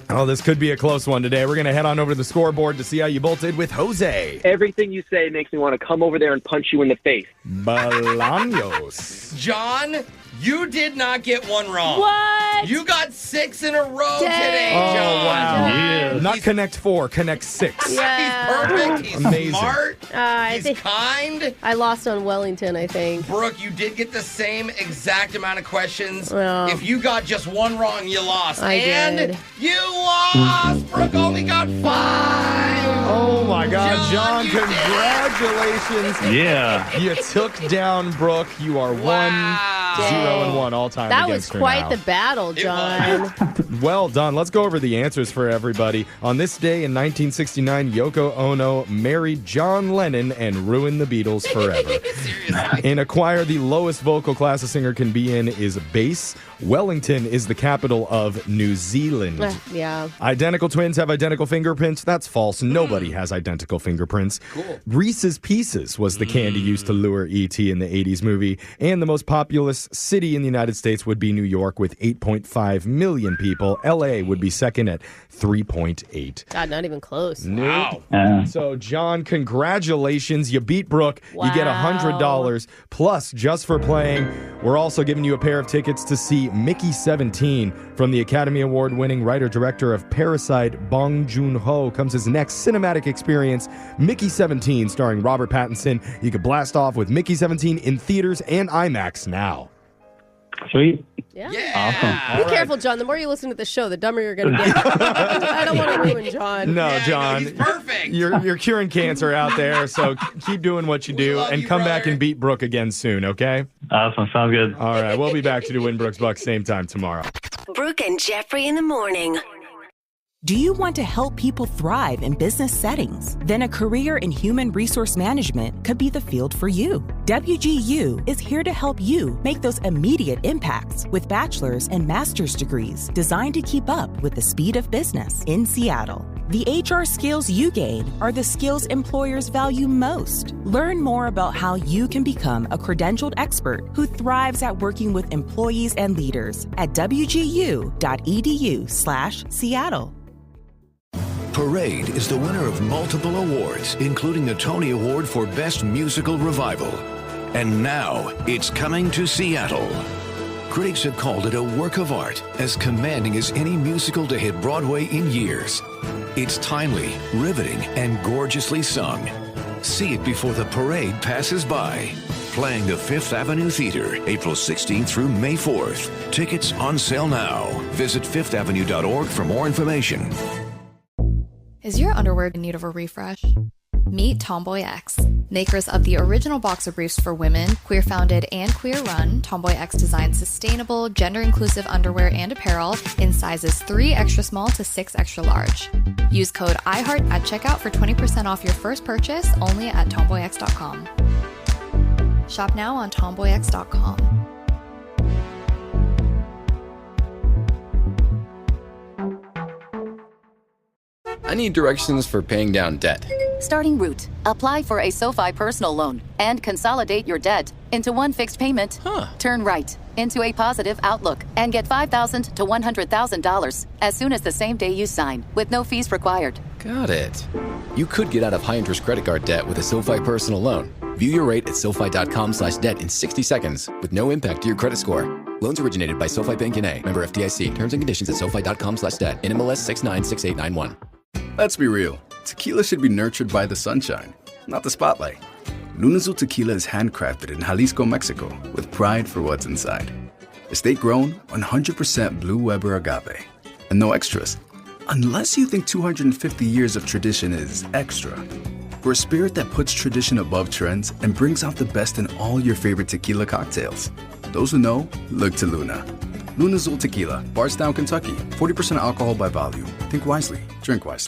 Oh, this could be a close one today. We're going to head on over to the scoreboard to see how you both did with Jose. Everything you say makes me want to come over there and punch you in the face. Bolaños. John, you did not get one wrong. What? You got 6 in a row Dang. today, Oh, John. wow. Yes. Not connect 4, connect 6. Yeah. He's perfect. He's Amazing. smart. I He's think kind. I lost on Wellington, I think. Brooke, you did get the same exact amount of questions. Well. If you got just one wrong, you lost. I and did. you lost. Brooke only got 5. Oh, my God. John, John, you did congratulations. Yeah. You took down Brooke. You are 1-0-1 all time That was against her quite now. the battle, John. Well done. Let's go over the answers for everybody. On this day in 1969, Yoko Ono married John Lennon and ruined the Beatles forever. In a choir, the lowest vocal class a singer can be in is bass. Wellington is the capital of New Zealand. Yeah. Identical twins have identical fingerprints. That's false. Nobody has identical fingerprints. Cool. Reese's Pieces was the candy used to lure E.T. in the 80s movie. And the most populous city in the United States would be New York with 8.5 million people. L.A. would be second at 3.8. God, not even close. Wow. Yeah. So, John, congratulations. You beat Brooke. You get $100. Plus, just for playing, we're also giving you a pair of tickets to see Mickey 17 from the Academy Award-winning writer-director of Parasite, Bong Joon-ho. Comes his next cinematic experience, Mickey 17, starring Robert Pattinson. You can blast off with Mickey 17 in theaters and IMAX now. Sweet. Yeah. Awesome. Be careful, John. The more you listen to the show, the dumber you're going to get. I don't want to ruin John. No, John. He's perfect. You're curing cancer out there, so keep doing what you do and come back and beat Brooke again soon, okay? Awesome. Sounds good. All right, we'll be back to do Win Brooks Bucks same time tomorrow. Brooke and Jeffrey in the morning. Do you want to help people thrive in business settings? Then a career in human resource management could be the field for you. WGU is here to help you make those immediate impacts with bachelor's and master's degrees designed to keep up with the speed of business in Seattle. The HR skills you gain are the skills employers value most. Learn more about how you can become a credentialed expert who thrives at working with employees and leaders at wgu.edu/Seattle. Parade is the winner of multiple awards, including the Tony Award for Best Musical Revival. And now it's coming to Seattle. Critics have called it a work of art, as commanding as any musical to hit Broadway in years. It's timely, riveting, and gorgeously sung. See it before the parade passes by. Playing the Fifth Avenue Theater, April 16th through May 4th. Tickets on sale now. Visit fifthavenue.org for more information. Is your underwear in need of a refresh? Meet Tomboy X, makers of the original boxer briefs for women, queer-founded and queer-run. Tomboy X designs sustainable, gender-inclusive underwear and apparel in sizes 3 extra small to 6 extra large. Use code IHEART at checkout for 20% off your first purchase only at tomboyx.com. Shop now on tomboyx.com. I need directions for paying down debt. Starting route. Apply for a SoFi personal loan and consolidate your debt into one fixed payment. Turn right into a positive outlook and get $5,000 to $100,000 as soon as the same day you sign with no fees required. Got it. You could get out of high-interest credit card debt with a SoFi personal loan. View your rate at SoFi.com/debt in 60 seconds with no impact to your credit score. Loans originated by SoFi Bank N.A. Member FDIC. Terms and conditions at SoFi.com/debt. NMLS 696891. Let's be real. Tequila should be nurtured by the sunshine, not the spotlight. Lunazul Tequila is handcrafted in Jalisco, Mexico, with pride for what's inside. Estate-grown, 100% Blue Weber agave. And no extras. Unless you think 250 years of tradition is extra. For a spirit that puts tradition above trends and brings out the best in all your favorite tequila cocktails. Those who know, look to Luna. Lunazul Tequila, Bardstown, Kentucky. 40% alcohol by volume. Think wisely. Drink wisely.